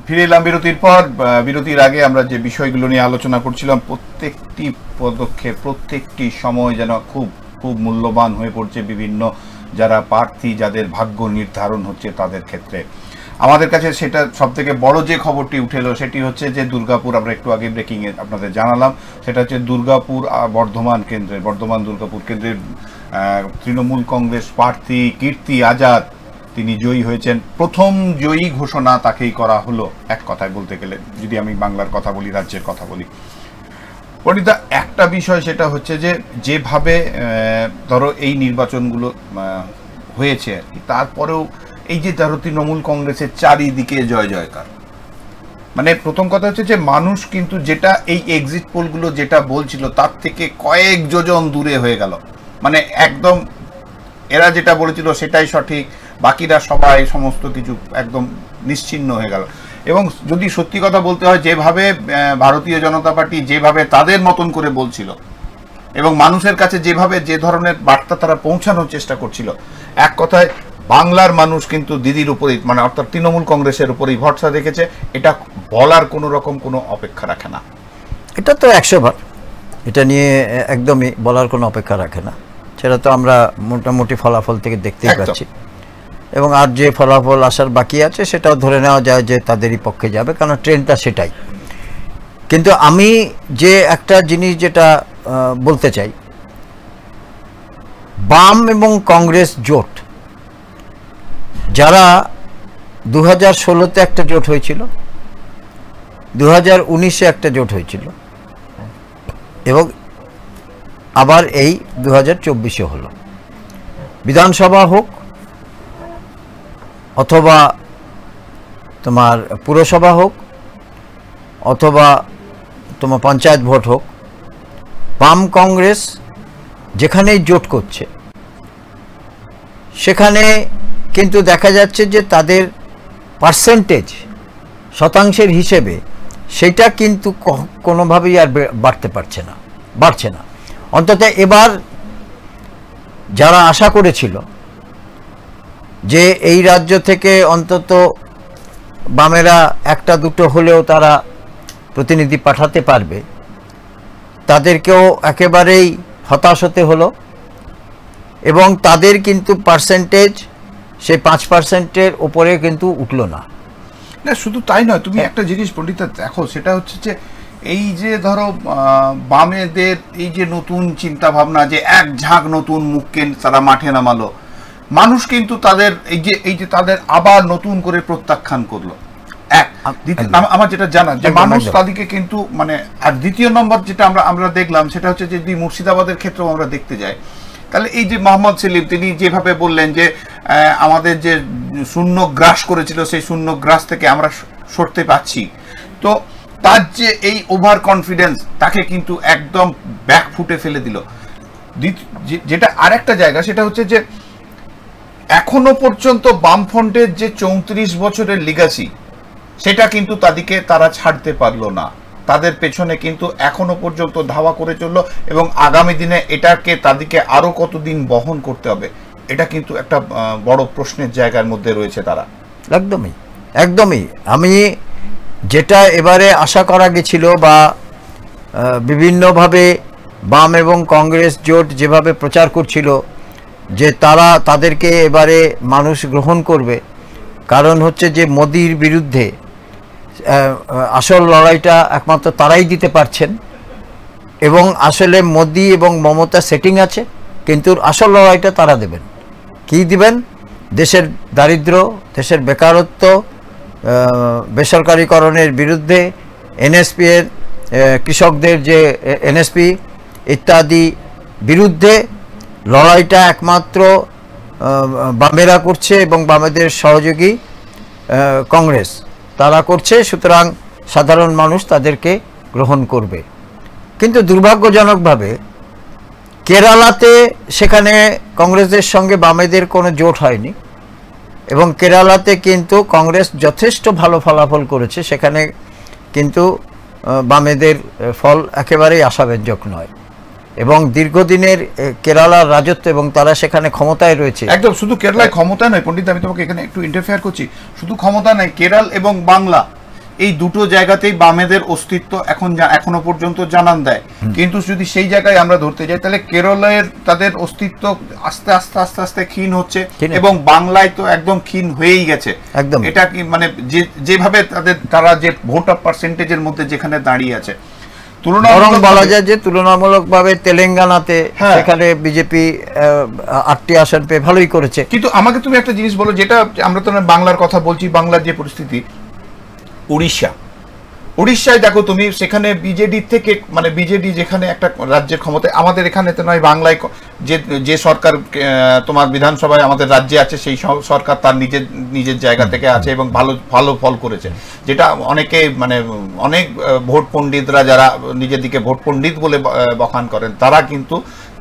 ফিরে এলাম বিরতির পর। বিরতির আগে আমরা যে বিষয়গুলো নিয়ে আলোচনা করছিলাম, প্রত্যেকটি পদক্ষেপ প্রত্যেকটি সময় যেন খুব খুব মূল্যবান হয়ে পড়ছে বিভিন্ন যারা প্রার্থী, যাদের ভাগ্য নির্ধারণ হচ্ছে তাদের ক্ষেত্রে। আমাদের কাছে সেটা সব থেকে বড় যে খবরটি উঠে এলো সেটি হচ্ছে যে দুর্গাপুর, আমরা একটু আগে ব্রেকিংয়ে আপনাদের জানালাম, সেটা হচ্ছে দুর্গাপুর বর্ধমান দুর্গাপুর কেন্দ্রের তৃণমূল কংগ্রেস প্রার্থী কীর্তি আজাদ তিনি জয়ী হয়েছেন। প্রথম জয়ী ঘোষণা তাকেই করা হলো, এক কথায় বলতে গেলে, যদি আমি বাংলার কথা বলি, রাজ্যের কথা বলি। পরিদা, একটা বিষয় সেটা হচ্ছে যে যেভাবে ধরো এই নির্বাচনগুলো হয়েছে আর কি, তারপরেও এই যে ধরো তৃণমূল কংগ্রেসের চারিদিকে জয় জয়কার, মানে প্রথম কথা হচ্ছে যে মানুষ কিন্তু যেটা এই এক্সিট পোলগুলো যেটা বলছিল তার থেকে কয়েক যোজন দূরে হয়ে গেল। মানে একদম এরা যেটা বলেছিল সেটাই সঠিক, বাকিরা সবাই সমস্ত কিছু একদম নিশ্চিহ্ন হয়ে গেল। এবং যদি সত্যি কথা বলতে হয়, যেভাবে ভারতীয় জনতা পার্টি যেভাবে তাদের মতন করে বলছিল এবং মানুষের কাছে যেভাবে যে ধরনের বার্তা তারা পৌঁছানোর চেষ্টা করছিল, এক কথায় বাংলার মানুষ কিন্তু দিদির উপরেই, মানে অর্থাৎ তৃণমূল কংগ্রেসের উপরেই ভরসা রেখেছে। এটা বলার কোনো রকম কোনো অপেক্ষা রাখে না। এটা তো 100 বার, এটা নিয়ে একদমই বলার কোনো অপেক্ষা রাখে না। সেটা তো আমরা মোটামুটি ফলাফল থেকে দেখতেই পাচ্ছি, এবং আর যে ফলাফল আসার বাকি আছে সেটাও ধরে নেওয়া যায় যে তাদেরই পক্ষে যাবে, কারণ ট্রেন্ডটা সেটাই। কিন্তু আমি যে একটা জিনিস যেটা বলতে চাই, বাম এবং কংগ্রেস জোট, যারা 2016-তে একটা জোট হয়েছিল, 2019-এ একটা জোট হয়েছিল, এবং আবার এই 2024-এ হলো। বিধানসভা হোক অথবা তোমার পুরসভা হোক অথবা তোমার পঞ্চায়েত ভোট হোক, বাম কংগ্রেস যেখানেই জোট করছে সেখানে কিন্তু দেখা যাচ্ছে যে তাদের পার্সেন্টেজ, শতাংশের হিসেবে, সেটা কিন্তু কোনোভাবেই আর বাড়ছে না। অন্তত এবার যারা আশা করেছিল যে এই রাজ্য থেকে অন্তত বামেরা একটা দুটো হলেও তারা প্রতিনিধি পাঠাতে পারবে, তাদেরকেও একেবারেই হতাশ হতে হলো। এবং তাদের কিন্তু পার্সেন্টেজ সেই 5%-এর উপরে কিন্তু উঠল না। না, শুধু তাই নয়, তুমি একটা জিনিস পণ্ডিতা দেখো, সেটা হচ্ছে যে এই যে ধরো বামেদের এই যে নতুন চিন্তা ভাবনা, যে এক ঝাঁক নতুন মুখকে তারা মাঠে নামালো, মানুষ কিন্তু তাদের এই যে তাদের আবার নতুন করে প্রত্যাখ্যান করলো। আমার যেটা জানা যে মানুষ তাদেরকে কিন্তু মানে, আর দ্বিতীয় নম্বর যেটা আমরা দেখলাম সেটা হচ্ছে যে যদি মুর্শিদাবাদের ক্ষেত্রেও আমরা দেখতে যাই, তাহলে এই যে মোহাম্মদ সেলিম তিনি যেভাবে বললেন যে আমাদের যে শূন্য গ্রাস করেছিল সেই শূন্য গ্রাস থেকে আমরা সরতে পারছি, তো তার যে এই ওভার কনফিডেন্স তাকে কিন্তু একদম ব্যাক ফুটে ফেলে দিল। যেটা আরেকটা জায়গা সেটা হচ্ছে যে এখনো পর্যন্ত বামফ্রন্টের যে 34 বছরের লিগাসি, সেটা কিন্তু তারা ছাড়তে পারলো না। তাদের পেছনে কিন্তু এখনো পর্যন্ত ধাওয়া করে চললো, এবং আগামী দিনে এটাকে তাদেরকে আরো কতদিন বহন করতে হবে, এটা কিন্তু একটা বড় প্রশ্নের জায়গার মধ্যে রয়েছে তারা। একদমই আমি যেটা এবারে আশা করা গেছিল, বা বিভিন্নভাবে বাম এবং কংগ্রেস জোট যেভাবে প্রচার করছিল যে তাদেরকে এবারে মানুষ গ্রহণ করবে, কারণ হচ্ছে যে মোদির বিরুদ্ধে আসল লড়াইটা একমাত্র তারাই দিতে পারছেন, এবং আসলে মোদি এবং মমতা সেটিং আছে, কিন্তু আসল লড়াইটা তারা দেবেন। কি দিবেন? দেশের দারিদ্র, দেশের বেকারত্ব, বেসরকারীকরণের বিরুদ্ধে, এনএসপি এর কৃষকদের যে এনএসপি ইত্যাদি বিরুদ্ধে লড়াইটা একমাত্র বামেরা করছে, এবং বামেদের সহযোগী কংগ্রেস তারা করছে। সুতরাং সাধারণ মানুষ তাদেরকে গ্রহণ করবে। কিন্তু দুর্ভাগ্যজনকভাবে কেরালাতে সেখানে কংগ্রেসের সঙ্গে বামেদের কোনো জোট হয়নি, এবং কেরালাতে কিন্তু কংগ্রেস যথেষ্ট ভালো ফলাফল করেছে, সেখানে কিন্তু বামেদের ফল একেবারেই আশাব্যঞ্জক নয়। এবং দীর্ঘদিনের কেরালার রাজত্ব এবং তারা সেখানে ক্ষমতায় রয়েছে। একদম, শুধু কেরালায় ক্ষমতা নয় পণ্ডিত, আমি তোমাকে এখানে একটু ইন্টারফেয়ার করছি, শুধু ক্ষমতা নয়, কেরল এবং বাংলা এই দুটো জায়গাতেই বামেদের অস্তিত্ব এখনো পর্যন্ত জানান দেয়। কিন্তু যদি সেই জায়গায় আমরা ধরতে যাই তাহলে কেরলের তাদের অস্তিত্ব আস্তে আস্তে আস্তে আস্তে ক্ষীণ হচ্ছে এবং বাংলায় তো একদম ক্ষীণ হয়েই গেছে একদম। এটা কি মানে যেভাবে তারা যে ভোট অফ পার্সেন্টেজের মধ্যে যেখানে দাঁড়িয়ে আছে, বলা যায় যে তুলনামূলকভাবে তেলেঙ্গানাতে সেখানে বিজেপি 8টি আসন পেয়ে ভালোই করেছে। কিন্তু আমাকে তুমি একটা জিনিস বলো, যেটা আমরা তো বাংলার কথা বলছি, বাংলার যে পরিস্থিতি, উড়িষ্যায় দেখো তুমি, সেখানে বিজেডি থেকে মানে বিজেডি যেখানে একটা রাজ্যের ক্ষমতায়, আমাদের এখানে তো নয়, বাংলায় যে সরকার তোমার বিধানসভায় আমাদের রাজ্যে আছে সেই সরকার তার নিজের জায়গা থেকে আছে এবং ভালো ফল করেছে, যেটা অনেকে মানে অনেক ভোট পণ্ডিতরা যারা নিজের দিকে ভোট পণ্ডিত বলে বখান করেন, তারা কিন্তু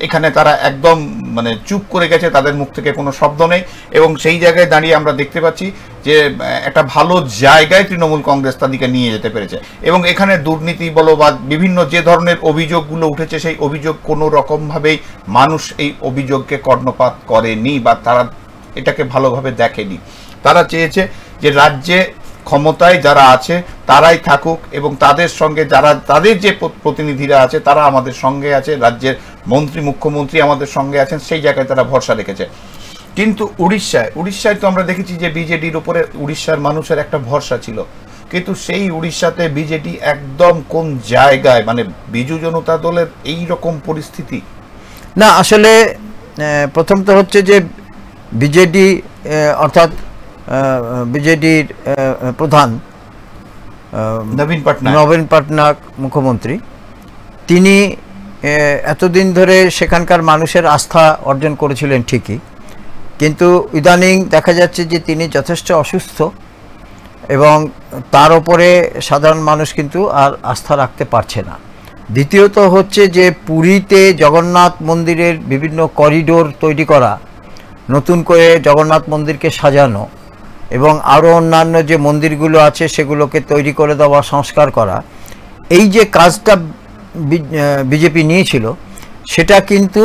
এখানে তারা একদম মানে চুপ করে গেছে, তাদের মুখ থেকে কোনো শব্দ নেই। এবং সেই জায়গায় দাঁড়িয়ে আমরা দেখতে পাচ্ছি যে একটা ভালো জায়গায় তৃণমূল কংগ্রেস তাদেরকে নিয়ে যেতে পেরেছে। এবং এখানে দুর্নীতি বলো বা বিভিন্ন যে ধরনের অভিযোগগুলো উঠেছে, সেই অভিযোগ কোনো রকমভাবেই মানুষ এই অভিযোগকে কর্ণপাত করেনি বা তারা এটাকে ভালোভাবে দেখেনি। তারা চেয়েছে যে রাজ্যে ক্ষমতায় যারা আছে তারাই থাকুক এবং তাদের সঙ্গে তাদের যে প্রতিনিধিরা আছে তারা আমাদের সঙ্গে আছে, রাজ্যের মন্ত্রী মুখ্যমন্ত্রী আমাদের সঙ্গে আছেন, সেই জায়গায় তারা ভরসা রেখেছে। কিন্তু উড়িষ্যায় তো আমরা দেখেছি যে বিজেডির উপরে উড়িষ্যার মানুষের একটা ভরসা ছিল, কিন্তু সেই উড়িষ্যাতে বিজেডি একদম কোন জায়গায়, মানে বিজু জনতা দলের এই রকম পরিস্থিতি না। আসলে প্রথম তো হচ্ছে যে বিজেডি অর্থাৎ বিজেডির প্রধান নবীন পটনায়ক মুখ্যমন্ত্রী, তিনি এতদিন ধরে সেখানকার মানুষের আস্থা অর্জন করেছিলেন ঠিকই, কিন্তু ইদানিং দেখা যাচ্ছে যে তিনি যথেষ্ট অসুস্থ এবং তার উপরে সাধারণ মানুষ কিন্তু আর আস্থা রাখতে পারছে না। দ্বিতীয়ত হচ্ছে যে পুরীতে জগন্নাথ মন্দিরের বিভিন্ন করিডোর তৈরি করা, নতুন করে জগন্নাথ মন্দিরকে সাজানো এবং আরও অন্যান্য যে মন্দিরগুলো আছে সেগুলোকে তৈরি করে দেওয়া, সংস্কার করা, এই যে কাজটা বিজেপি নিয়েছিল সেটা কিন্তু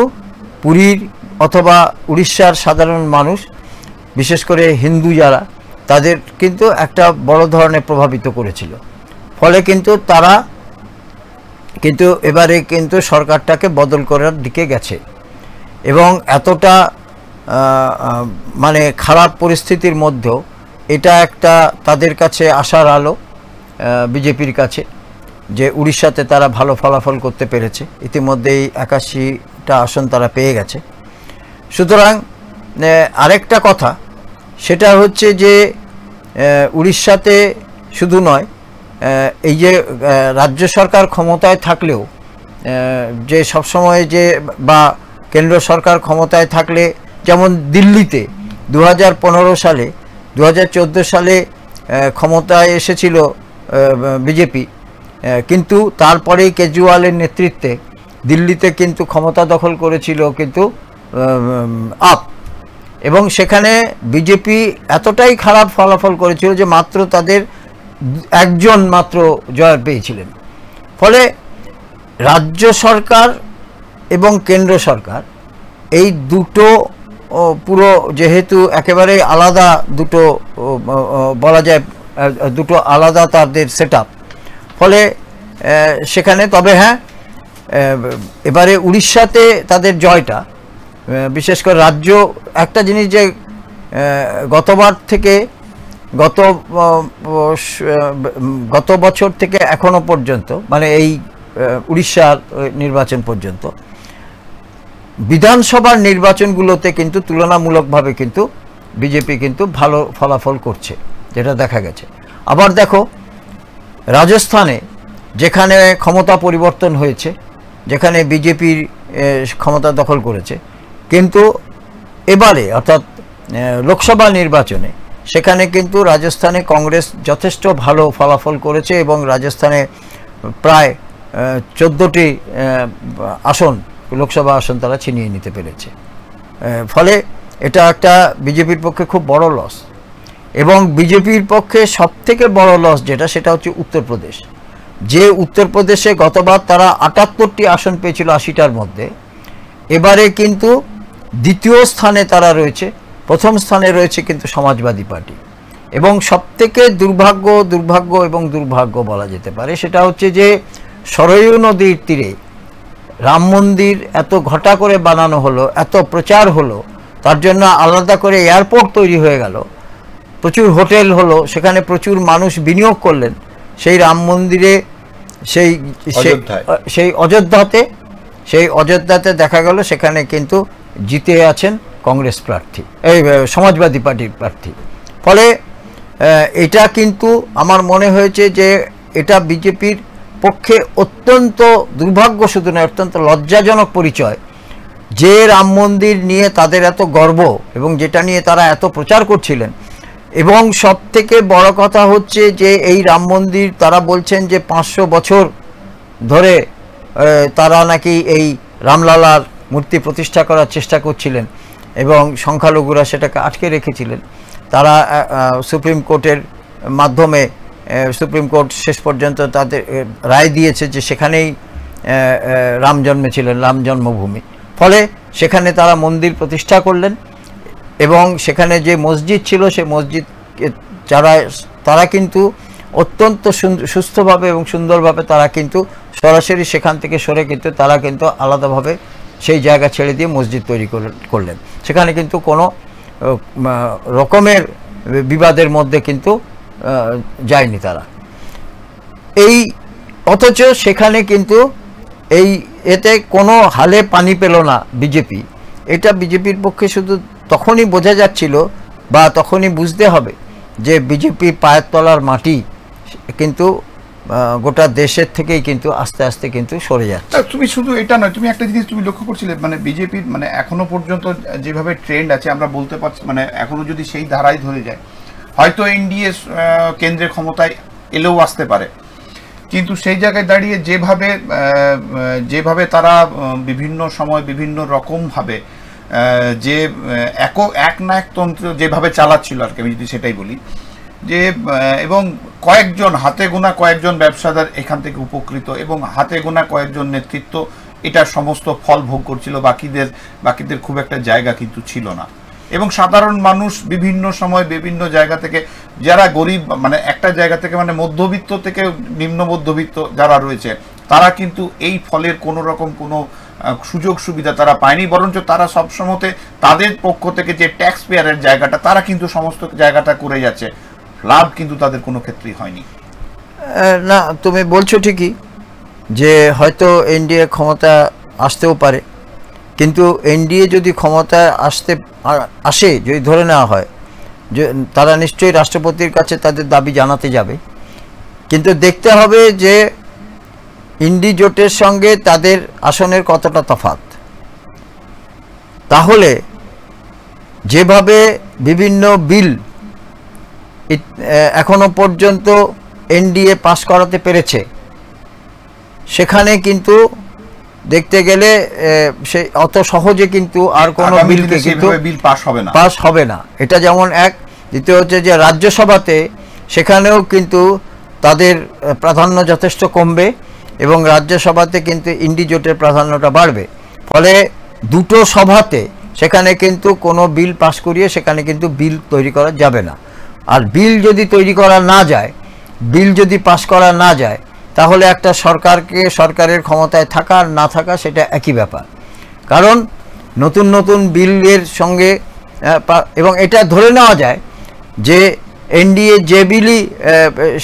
পুরীর অথবা উড়িষ্যার সাধারণ মানুষ, বিশেষ করে হিন্দু যারা, তাদের কিন্তু একটা বড় ধরনের প্রভাবিত করেছিল। ফলে কিন্তু তারা কিন্তু এবারে কিন্তু সরকারটাকে বদল করার দিকে গেছে এবং এতটা মানে খারাপ পরিস্থিতির মধ্যেও এটা একটা তাদের কাছে আশার আলো বিজেপির কাছে, যে উড়িষ্যাতে তারা ভালো ফলাফল করতে পেরেছে, ইতিমধ্যেই 81টা আসন তারা পেয়ে গেছে। সুতরাং আরেকটা কথা সেটা হচ্ছে যে উড়িষ্যাতে শুধু নয়, এই যে রাজ্য সরকার ক্ষমতায় থাকলেও যে সবসময় যে বা কেন্দ্র সরকার ক্ষমতায় থাকলে, যেমন দিল্লিতে 2015 সালে 2014 সালে ক্ষমতায় এসেছিল বিজেপি, কিন্তু তারপরেই কেজরিওয়ালের নেতৃত্বে দিল্লিতে কিন্তু ক্ষমতা দখল করেছিল কিন্তু আপ, এবং সেখানে বিজেপি এতটাই খারাপ ফলাফল করেছিল যে মাত্র তাদের একজন মাত্র জয় পেয়েছিলেন। ফলে রাজ্য সরকার এবং কেন্দ্র সরকার এই দুটো পুরো যেহেতু একেবারে আলাদা দুটো বলা যায়, দুটো আলাদা তাদের সেটআপ, ফলে সেখানে তবে হ্যাঁ এবারে উড়িষ্যাতে তাদের জয়টা, বিশেষ করে রাজ্য একটা জিনিস যে গতবার থেকে গত বছর থেকে এখনো পর্যন্ত, মানে এই উড়িষ্যার নির্বাচন পর্যন্ত বিধানসভার নির্বাচনগুলোতে কিন্তু তুলনামূলকভাবে কিন্তু বিজেপি কিন্তু ভালো ফলাফল করছে, যেটা দেখা গেছে। আবার দেখো রাজস্থানে যেখানে ক্ষমতা পরিবর্তন হয়েছে, যেখানে বিজেপির ক্ষমতা দখল করেছে, কিন্তু এবারে অর্থাৎ লোকসভা নির্বাচনে সেখানে কিন্তু রাজস্থানে কংগ্রেস যথেষ্ট ভালো ফলাফল করেছে এবং রাজস্থানে প্রায় 14টি আসন, লোকসভা আসন তারা ছিনিয়ে নিতে পেরেছে। ফলে এটা একটা বিজেপির পক্ষে খুব বড় লস। এবং বিজেপির পক্ষে সবথেকে বড় লস যেটা, সেটা হচ্ছে উত্তরপ্রদেশ। যে উত্তরপ্রদেশে গতবার তারা 78টি আসন পেয়েছিল 80টার মধ্যে, এবারে কিন্তু দ্বিতীয় স্থানে তারা রয়েছে, প্রথম স্থানে রয়েছে কিন্তু সমাজবাদী পার্টি। এবং সবথেকে দুর্ভাগ্য বলা যেতে পারে সেটা হচ্ছে যে সরয়ূ নদীর তীরে রাম মন্দির এত ঘটা করে বানানো হলো, এত প্রচার হলো, তার জন্য আলাদা করে এয়ারপোর্ট তৈরি হয়ে গেল, প্রচুর হোটেল হলো, সেখানে প্রচুর মানুষ বিনিয়োগ করলেন সেই রাম মন্দিরে, সেই অযোধ্যাতে দেখা গেল সেখানে কিন্তু জিতে আছেন কংগ্রেস প্রার্থী, এই সমাজবাদী পার্টির প্রার্থী। ফলে এটা কিন্তু আমার মনে হয়েছে যে এটা বিজেপির পক্ষে অত্যন্ত দুর্ভাগ্য, শুধু নয় অত্যন্ত লজ্জাজনক পরিচয় যে রাম মন্দির নিয়ে তাদের এত গর্ব এবং যেটা নিয়ে তারা এত প্রচার করছিলেন। এবং সবথেকে বড় কথা হচ্ছে যে এই রাম মন্দির তারা বলছেন যে 500 বছর ধরে তারা নাকি এই রামলালার মূর্তি প্রতিষ্ঠা করার চেষ্টা করছিলেন এবং সংখ্যালঘুরা সেটাকে আটকে রেখেছিলেন। তারা সুপ্রিম কোর্টের মাধ্যমে সুপ্রিম কোর্ট শেষ পর্যন্ত তাদের রায় দিয়েছে যে সেখানেই রাম জন্মেছিলেন, রাম জন্মভূমি। ফলে সেখানে তারা মন্দির প্রতিষ্ঠা করলেন এবং সেখানে যে মসজিদ ছিল সেই মসজিদ তারা কিন্তু অত্যন্ত সুস্থভাবে এবং সুন্দরভাবে তারা কিন্তু সরাসরি সেখান থেকে সরে কিন্তু তারা কিন্তু আলাদাভাবে সেই জায়গা ছেড়ে দিয়ে মসজিদ তৈরি করলেন। সেখানে কিন্তু কোনো রকমের বিবাদের মধ্যে কিন্তু যায়নি তারা। এই অথচ সেখানে কিন্তু এতে কোনো হালে পানি পেল না বিজেপি। এটা বিজেপির পক্ষে শুধু তখনই বোঝা যাচ্ছিল বা তখনই বুঝতে হবে যে বিজেপি পায়ের তলার মাটি কিন্তু গোটা দেশের থেকেই কিন্তু আস্তে আস্তে কিন্তু সরে যাচ্ছে। তুমি শুধু এটা নয়, তুমি একটা জিনিস তুমি লক্ষ্য করছিলে, মানে বিজেপির মানে এখনো পর্যন্ত যেভাবে ট্রেন্ড আছে আমরা বলতে পারছি, মানে এখনো যদি সেই ধারায় ধরে যায় হয়তো এনডিএ কেন্দ্রের ক্ষমতায় এলেও আসতে পারে, কিন্তু সেই জায়গায় দাঁড়িয়ে যেভাবে তারা বিভিন্ন সময় বিভিন্ন রকমভাবে যে এক না এক তন্ত্র যেভাবে চালাচ্ছিল আর কি, আমি যদি সেটাই বলি যে, এবং কয়েকজন হাতে গোনা কয়েকজন ব্যবসাদার এখান থেকে উপকৃত এবং হাতে গোনা কয়েকজন নেতৃত্ব এটা সমস্ত ফল ভোগ করছিল, বাকিদের খুব একটা জায়গা কিন্তু ছিল না। এবং সাধারণ মানুষ বিভিন্ন সময় বিভিন্ন জায়গা থেকে যারা গরিব, মানে একটা জায়গা থেকে মানে মধ্যবিত্ত থেকে নিম্ন মধ্যবিত্ত যারা রয়েছে তারা কিন্তু এই ফলের কোনো রকম কোনো সুযোগ সুবিধা তারা পায়নি, বরঞ্চ তারা সবসময়তে তাদের পক্ষ থেকে যে ট্যাক্স পেয়ারের জায়গাটা তারা কিন্তু সমস্ত জায়গাটা করে যাচ্ছে, লাভ কিন্তু তাদের কোনো ক্ষেত্রেই হয়নি। না, তুমি বলছো ঠিকই যে হয়তো এনডিএ ক্ষমতা আসতেও পারে, কিন্তু এনডিএ যদি ক্ষমতায় আসে যদি ধরে নেওয়া হয় যে তারা নিশ্চয়ই রাষ্ট্রপতির কাছে তাদের দাবি জানাতে যাবে, কিন্তু দেখতে হবে যে ইন্ডি জোটের সঙ্গে তাদের আসনের কতটা তফাৎ। তাহলে যেভাবে বিভিন্ন বিল এখনো পর্যন্ত এনডিএ পাস করাতে পেরেছে সেখানে কিন্তু দেখতে গেলে সে অত সহজে কিন্তু আর কোনো বিলকে কিন্তু বিল পাস হবে না। এটা যেমন এক। দ্বিতীয় হচ্ছে যে রাজ্যসভাতে সেখানেও কিন্তু তাদের প্রাধান্য যথেষ্ট কমবে এবং রাজ্যসভাতে কিন্তু ইন্ডি জোটের প্রাধান্যটা বাড়বে। ফলে দুটো সভাতে সেখানে কিন্তু কোনো বিল পাস করিয়ে সেখানে কিন্তু বিল তৈরি করা যাবে না। আর বিল যদি তৈরি করা না যায়, বিল যদি পাস করা না যায়, তাহলে একটা সরকারের ক্ষমতায় থাকা আর না থাকা সেটা একই ব্যাপার। কারণ নতুন নতুন বিলের সঙ্গে এবং এটা ধরে নেওয়া যায় যে এনডিএ যে বিলই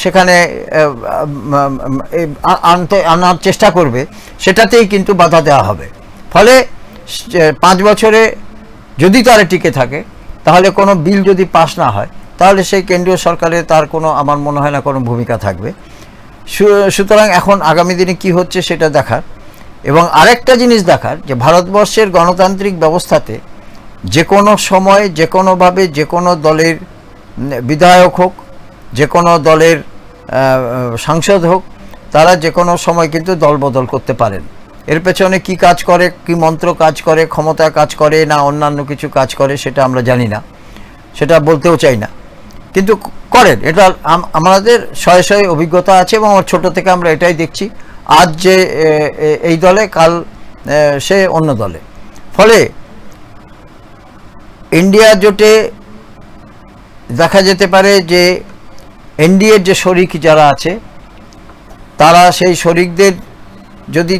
সেখানে আনার চেষ্টা করবে সেটাতেই কিন্তু বাধা দেওয়া হবে। ফলে 5 বছরে যদি তারা টিকে থাকে তাহলে কোনো বিল যদি পাস না হয় তাহলে সেই কেন্দ্রীয় সরকারের তার কোনো, আমার মনে হয় না কোনো ভূমিকা থাকবে। সুতরাং এখন আগামী দিনে কি হচ্ছে সেটা দেখার, এবং আরেকটা জিনিস দেখার যে ভারতবর্ষের গণতান্ত্রিক ব্যবস্থাতে যে কোনো সময় যে কোনোভাবে যে কোনো দলের বিধায়ক হোক, যে কোনো দলের সাংসদ হোক, তারা যে কোনো সময় কিন্তু দলবদল করতে পারেন। এর পেছনে কি কাজ করে, কি মন্ত্র কাজ করে, ক্ষমতা কাজ করে না অন্যান্য কিছু কাজ করে সেটা আমরা জানি না, সেটা বলতেও চাই না। কিন্তু করেন এটা আমাদের শয়ে শয়ে অভিজ্ঞতা আছে এবং আমার ছোট থেকে আমরা এটাই দেখছি। আজ যে এই দলে, কাল সে অন্য দলে। ফলে ইন্ডিয়া জোটে দেখা যেতে পারে যে এনডিএর যে শরিক যারা আছে তারা সেই শরিকদের যদি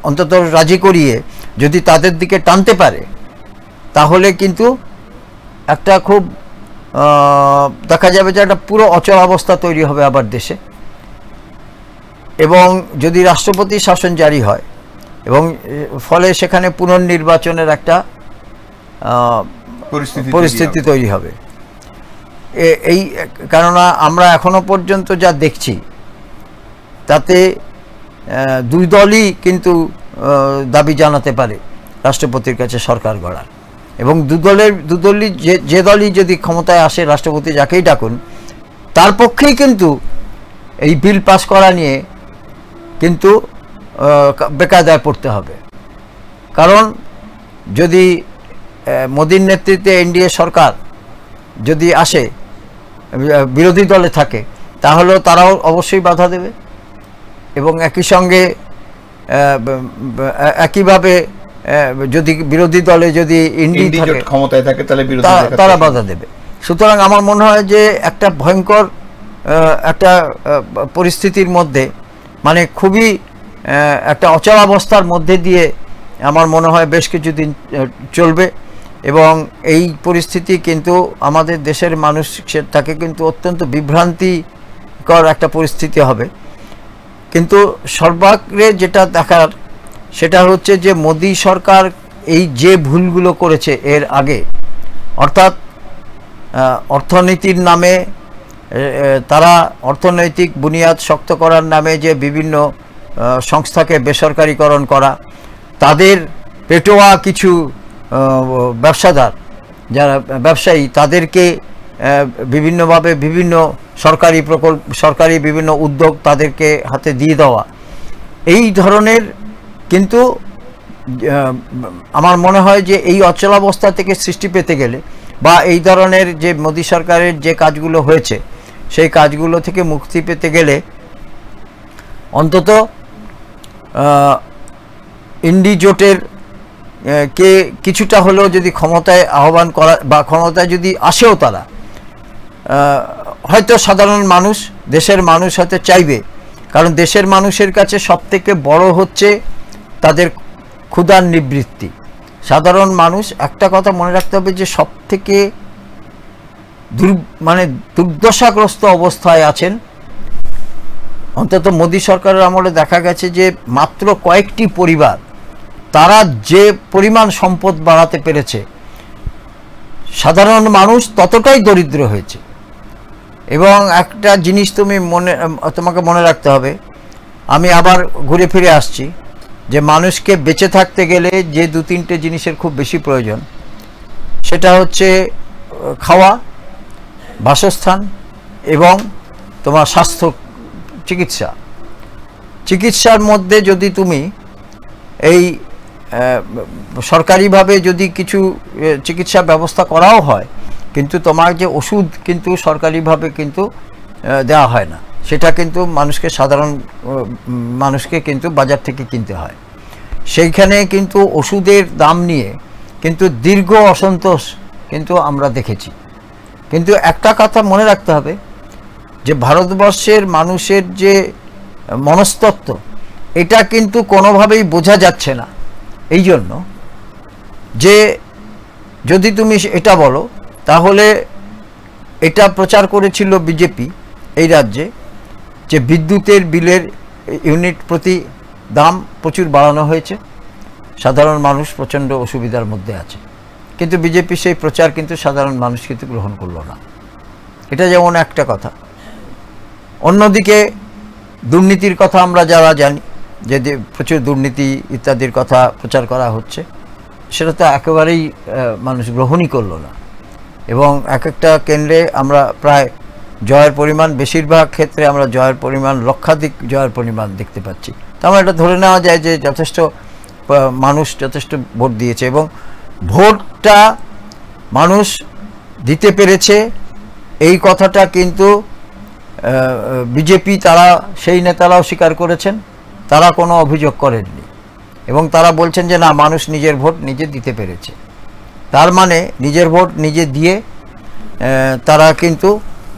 অন্তত রাজি করিয়ে যদি তাদের দিকে টানতে পারে, তাহলে কিন্তু একটা খুব দেখা যাবে যে একটা পুরো অচলাবস্থা তৈরি হবে আবার দেশে। এবং যদি রাষ্ট্রপতি শাসন জারি হয় এবং ফলে সেখানে পুনর্নির্বাচনের একটা পরিস্থিতি তৈরি হবে। এই কেননা আমরা এখনো পর্যন্ত যা দেখছি তাতে দুই দলই কিন্তু দাবি জানাতে পারে রাষ্ট্রপতির কাছে সরকার গড়ার, এবং দুদলই যে দলই যদি ক্ষমতায় আসে, রাষ্ট্রপতি যাকেই ডাকুন, তার পক্ষেই কিন্তু এই বিল পাস করা নিয়ে কিন্তু বেকায়দায় পড়তে হবে। কারণ যদি মোদির নেতৃত্বে এনডিএ সরকার যদি আসে, বিরোধী দলে থাকে, তাহলেও তারাও অবশ্যই বাধা দেবে এবং একই সঙ্গে একইভাবে যদি বিরোধী দলে যদি ইন্ডি ক্ষমতায় থাকে তাহলে তারা বাধা দেবে। সুতরাং আমার মনে হয় যে একটা ভয়ঙ্কর একটা পরিস্থিতির মধ্যে, মানে খুবই একটা অচলাবস্থার মধ্যে দিয়ে আমার মনে হয় বেশ কিছুদিন চলবে এবং এই পরিস্থিতি কিন্তু আমাদের দেশের মানুষ তাকে কিন্তু অত্যন্ত বিভ্রান্তিকর একটা পরিস্থিতি হবে। কিন্তু সর্বাগ্রে যেটা দেখার সেটা হচ্ছে যে মোদি সরকার এই যে ভুলগুলো করেছে এর আগে, অর্থাৎ অর্থনীতির নামে তারা অর্থনৈতিক বুনিয়াদ শক্ত করার নামে যে বিভিন্ন সংস্থাকে বেসরকারীকরণ করা, তাদের পেটোয়া কিছু ব্যবসাদার যারা ব্যবসায়ী তাদেরকে বিভিন্নভাবে বিভিন্ন সরকারি বিভিন্ন উদ্যোগ তাদেরকে হাতে দিয়ে দেওয়া, এই ধরনের কিন্তু আমার মনে হয় যে এই অচলাবস্থা থেকে সৃষ্টি পেতে গেলে বা এই ধরনের যে মোদী সরকারের যে কাজগুলো হয়েছে সেই কাজগুলো থেকে মুক্তি পেতে গেলে অন্তত ইন্ডি জোটের কে কিছুটা হলেও যদি ক্ষমতায় আহ্বান করা বা ক্ষমতায় যদি আসেও তারা, হয়তো সাধারণ মানুষ, দেশের মানুষ হয়তো চাইবে, কারণ দেশের মানুষের কাছে সবথেকে বড় হচ্ছে তাদের ক্ষুধার নিবৃত্তি। সাধারণ মানুষ, একটা কথা মনে রাখতে হবে যে সবথেকে দুর্দশাগ্রস্ত অবস্থায় আছেন। অন্তত মোদী সরকারের আমলে দেখা গেছে যে মাত্র কয়েকটি পরিবার তারা যে পরিমাণ সম্পদ বাড়াতে পেরেছে, সাধারণ মানুষ ততটাই দরিদ্র হয়েছে। এবং একটা জিনিস তোমাকে মনে রাখতে হবে, আমি আবার ঘুরে ফিরে আসছি যে মানুষকে বেঁচে থাকতে গেলে যে দু তিনটে জিনিসের খুব বেশি প্রয়োজন, সেটা হচ্ছে খাওয়া, বাসস্থান এবং তোমার স্বাস্থ্য চিকিৎসার মধ্যে যদি তুমি এই সরকারিভাবে যদি কিছু চিকিৎসা ব্যবস্থা করাও হয়, কিন্তু তোমার যে ওষুধ কিন্তু সরকারিভাবে কিন্তু দেওয়া হয় না, সেটা কিন্তু সাধারণ মানুষকে কিন্তু বাজার থেকে কিনতে হয়। সেইখানে কিন্তু ওষুধের দাম নিয়ে কিন্তু দীর্ঘ অসন্তোষ কিন্তু আমরা দেখেছি। কিন্তু একটা কথা মনে রাখতে হবে যে ভারতবর্ষের মানুষের যে মনস্তত্ত্ব, এটা কিন্তু কোনোভাবেই বোঝা যাচ্ছে না। এই জন্য যে যদি তুমি এটা বলো, তাহলে এটা প্রচার করেছিল বিজেপি এই রাজ্যে যে বিদ্যুতের বিলের ইউনিট প্রতি দাম প্রচুর বাড়ানো হয়েছে, সাধারণ মানুষ প্রচণ্ড অসুবিধার মধ্যে আছে। কিন্তু বিজেপি সেই প্রচার কিন্তু সাধারণ মানুষ কিন্তু গ্রহণ করলো না। এটা যেমন একটা কথা। অন্যদিকে দুর্নীতির কথা আমরা যারা জানি যে প্রচুর দুর্নীতি ইত্যাদির কথা প্রচার করা হচ্ছে, সেটা তো একেবারেই মানুষ গ্রহণই করলো না। এবং এক একটা কেন্দ্রে আমরা প্রায় জয়ের পরিমাণ, বেশিরভাগ ক্ষেত্রে আমরা জয়ের পরিমাণ লক্ষাধিক জয়ের পরিমাণ দেখতে পাচ্ছি। তো আমরা এটা ধরে নেওয়া যায় যে যথেষ্ট মানুষ যথেষ্ট ভোট দিয়েছে এবং ভোটটা মানুষ দিতে পেরেছে এই কথাটা কিন্তু বিজেপি তারা সেই নেতারাও স্বীকার করেছেন, তারা কোনো অভিযোগ করেননি এবং তারা বলছেন যে না, মানুষ নিজের ভোট নিজে দিতে পেরেছে। তার মানে নিজের ভোট নিজে দিয়ে তারা কিন্তু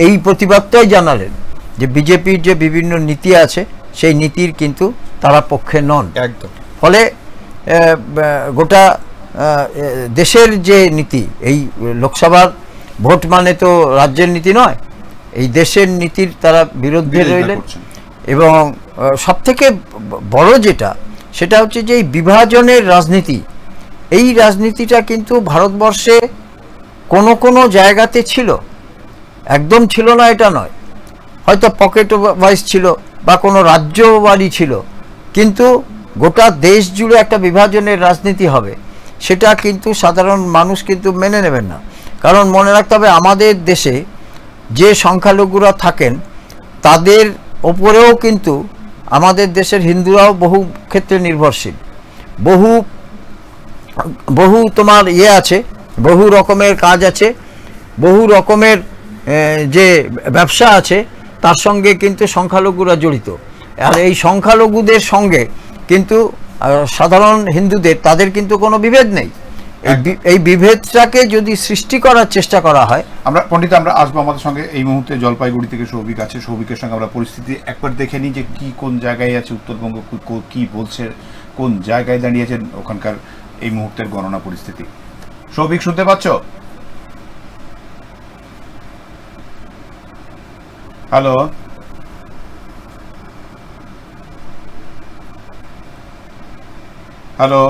এই প্রতিবাদটাই জানালেন যে বিজেপির যে বিভিন্ন নীতি আছে সেই নীতির কিন্তু তারা পক্ষে নন একদম। ফলে গোটা দেশের যে নীতি, এই লোকসভার ভোট মানে তো রাজ্যের নীতি নয়, এই দেশের নীতির তারা বিরুদ্ধে রইলেন। এবং সবথেকে বড় যেটা, সেটা হচ্ছে যে এই বিভাজনের রাজনীতি, এই রাজনীতিটা কিন্তু ভারতবর্ষে কোনো কোনো জায়গাতে ছিল, একদম ছিল না এটা নয়, হয়তো পকেট ওয়াইজ ছিল বা কোনো রাজ্যবাড়ি ছিল, কিন্তু গোটা দেশ জুড়ে একটা বিভাজনের রাজনীতি হবে সেটা কিন্তু সাধারণ মানুষ কিন্তু মেনে নেবেন না। কারণ মনে রাখতে হবে, আমাদের দেশে যে সংখ্যালঘুরা থাকেন তাদের ওপরেও কিন্তু আমাদের দেশের হিন্দুরাও বহু ক্ষেত্রে নির্ভরশীল, বহু তোমার আছে, বহু রকমের কাজ আছে, বহু রকমের যে ব্যবসা আছে, তার সঙ্গে কিন্তু সংখ্যালঘুরা জড়িত। আর এই সংখ্যালঘুদের সঙ্গে কিন্তু সাধারণ হিন্দুদের তাদের কিন্তু কোনো বিভেদ নেই। এই বিভেদটাকে যদি সৃষ্টি করার চেষ্টা করা হয়, আমরা পণ্ডিত আমরা আসবো আমাদের সঙ্গে এই মুহূর্তে জলপাইগুড়ি থেকে সৌভিক আছে, সৌভিকের সঙ্গে আমরা পরিস্থিতি একবার দেখে নিই যে কি কোন জায়গায় আছে উত্তরবঙ্গ, কি বলছে, কোন জায়গায় দাঁড়িয়েছেন ওখানকার এই মুহূর্তের গণনা পরিস্থিতি। সৌভিক, শুনতে পাচ্ছ? হ্যালো, হ্যালো,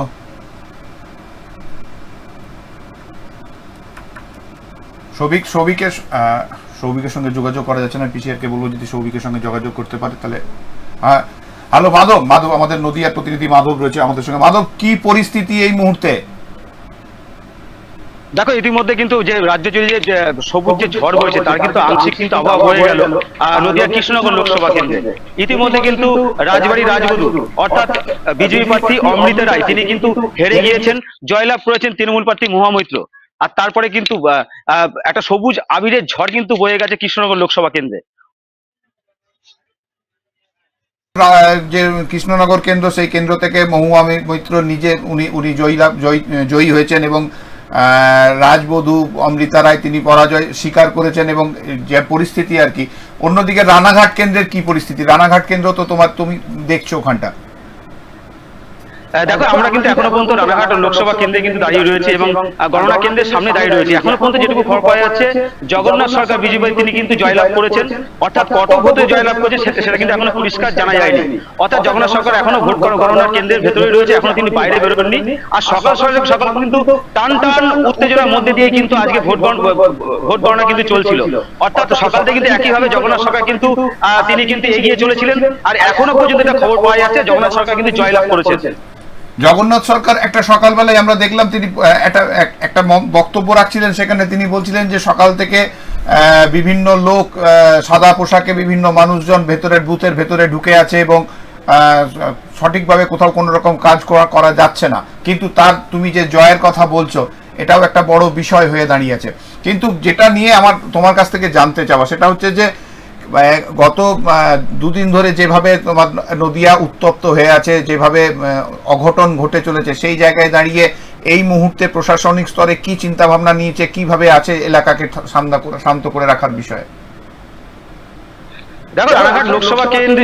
সৌভিকের সঙ্গে যোগাযোগ করা যাচ্ছে না। পিসিআরকে বলবো যদি সৌভিকের সঙ্গে যোগাযোগ করতে পারে তাহলে। হ্যাঁ, হ্যালো মাধব, আমাদের নদিয়ার প্রতিনিধি মাধব রয়েছে আমাদের সঙ্গে। মাধব, কি পরিস্থিতি এই মুহূর্তে? দেখো, ইতিমধ্যে কিন্তু যে রাজ্য জুড়ে যে সবুজ যে ঝড় বইছে তার কিন্তু আংশিক কিন্তু অভাব হয়ে গেল নদিয়া কৃষ্ণনগর লোকসভা কেন্দ্রে। ইতিমধ্যে কিন্তু রাজবাড়ী রাজবধূ অর্থাৎ বিজেপি প্রার্থী অমৃতা রায় তিনি কিন্তু হেরে গিয়েছেন, জয়লাভ করেছেন তৃণমূল প্রার্থী মহামৈত্র। আর তারপরে কিন্তু একটা সবুজ আবিরের ঝড় কিন্তু বয়ে গেছে কৃষ্ণনগর লোকসভা কেন্দ্রে। যে কৃষ্ণনগর কেন্দ্র, সেই কেন্দ্র থেকে মহুয়া মৈত্র নিজে উনি জয়ী হয়েছেন এবং রাজবধূ অমৃতা রায় তিনি পরাজয় স্বীকার করেছেন। এবং যে পরিস্থিতি আর কি, অন্যদিকে রানাঘাট কেন্দ্রের কি পরিস্থিতি? রানাঘাট কেন্দ্র তো তুমি দেখছো ওখানটা। দেখো, আমরা কিন্তু এখনো পর্যন্ত রানাঘাট লোকসভা কেন্দ্রে কিন্তু দাঁড়িয়ে রয়েছে এবং গণনা কেন্দ্রের সামনে দাঁড়িয়ে রয়েছে। এখনো পর্যন্ত যেটুকু খবর পাওয়া যাচ্ছে, জগন্নাথ সরকার বিজেপি তিনি কিন্তু জয়লাভ করেছেন, অর্থাৎ কত ভোটে জয়লাভ করেছে সেটা কিন্তু এখনো পরিষ্কার জানা যায়নি। অর্থাৎ জগন্নাথ সরকার এখনো ভোট গণনার কেন্দ্রের ভেতরে রয়েছে, এখনো তিনি বাইরে বেরোবেননি। আর সকাল কিন্তু টান উত্তেজনার মধ্যে দিয়ে কিন্তু আজকে ভোট গণনা কিন্তু চলছিল। অর্থাৎ সকাল থেকে কিন্তু একইভাবে জগন্নাথ সরকার কিন্তু তিনি কিন্তু এগিয়ে চলেছিলেন। আর এখনো পর্যন্ত এটা খবর পাওয়া যাচ্ছে জগন্নাথ সরকার কিন্তু জয়লাভ করেছেন। জগন্নাথ সরকার একটা সকালবেলায় আমরা দেখলাম তিনি একটা বক্তব্য রাখছিলেন, সেখানে তিনি বলছিলেন যে সকাল থেকে বিভিন্ন লোক সাদা পোশাকে, বিভিন্ন মানুষজন ভেতরের বুথের ভেতরে ঢুকে আছে এবং সঠিকভাবে কোথাও কোনো রকম কাজ করা যাচ্ছে না। কিন্তু তুমি যে জয়ের কথা বলছো এটাও একটা বড় বিষয় হয়ে দাঁড়িয়েছে। কিন্তু যেটা নিয়ে তোমার কাছ থেকে জানতে চাওয়া সেটা হচ্ছে যে গত দুদিন ধরে যেভাবে তোমার নদিয়া উত্তপ্ত হয়ে আছে, যেভাবে অঘটন ঘটে চলেছে, সেই জায়গায় দাঁড়িয়ে এই মুহূর্তে প্রশাসনিক স্তরে কি চিন্তা ভাবনা নিয়েছে, কিভাবে আছে এলাকাকে শান্ত করে রাখার বিষয়ে? দেখো, রানাঘাট লোকসভা কেন্দ্রে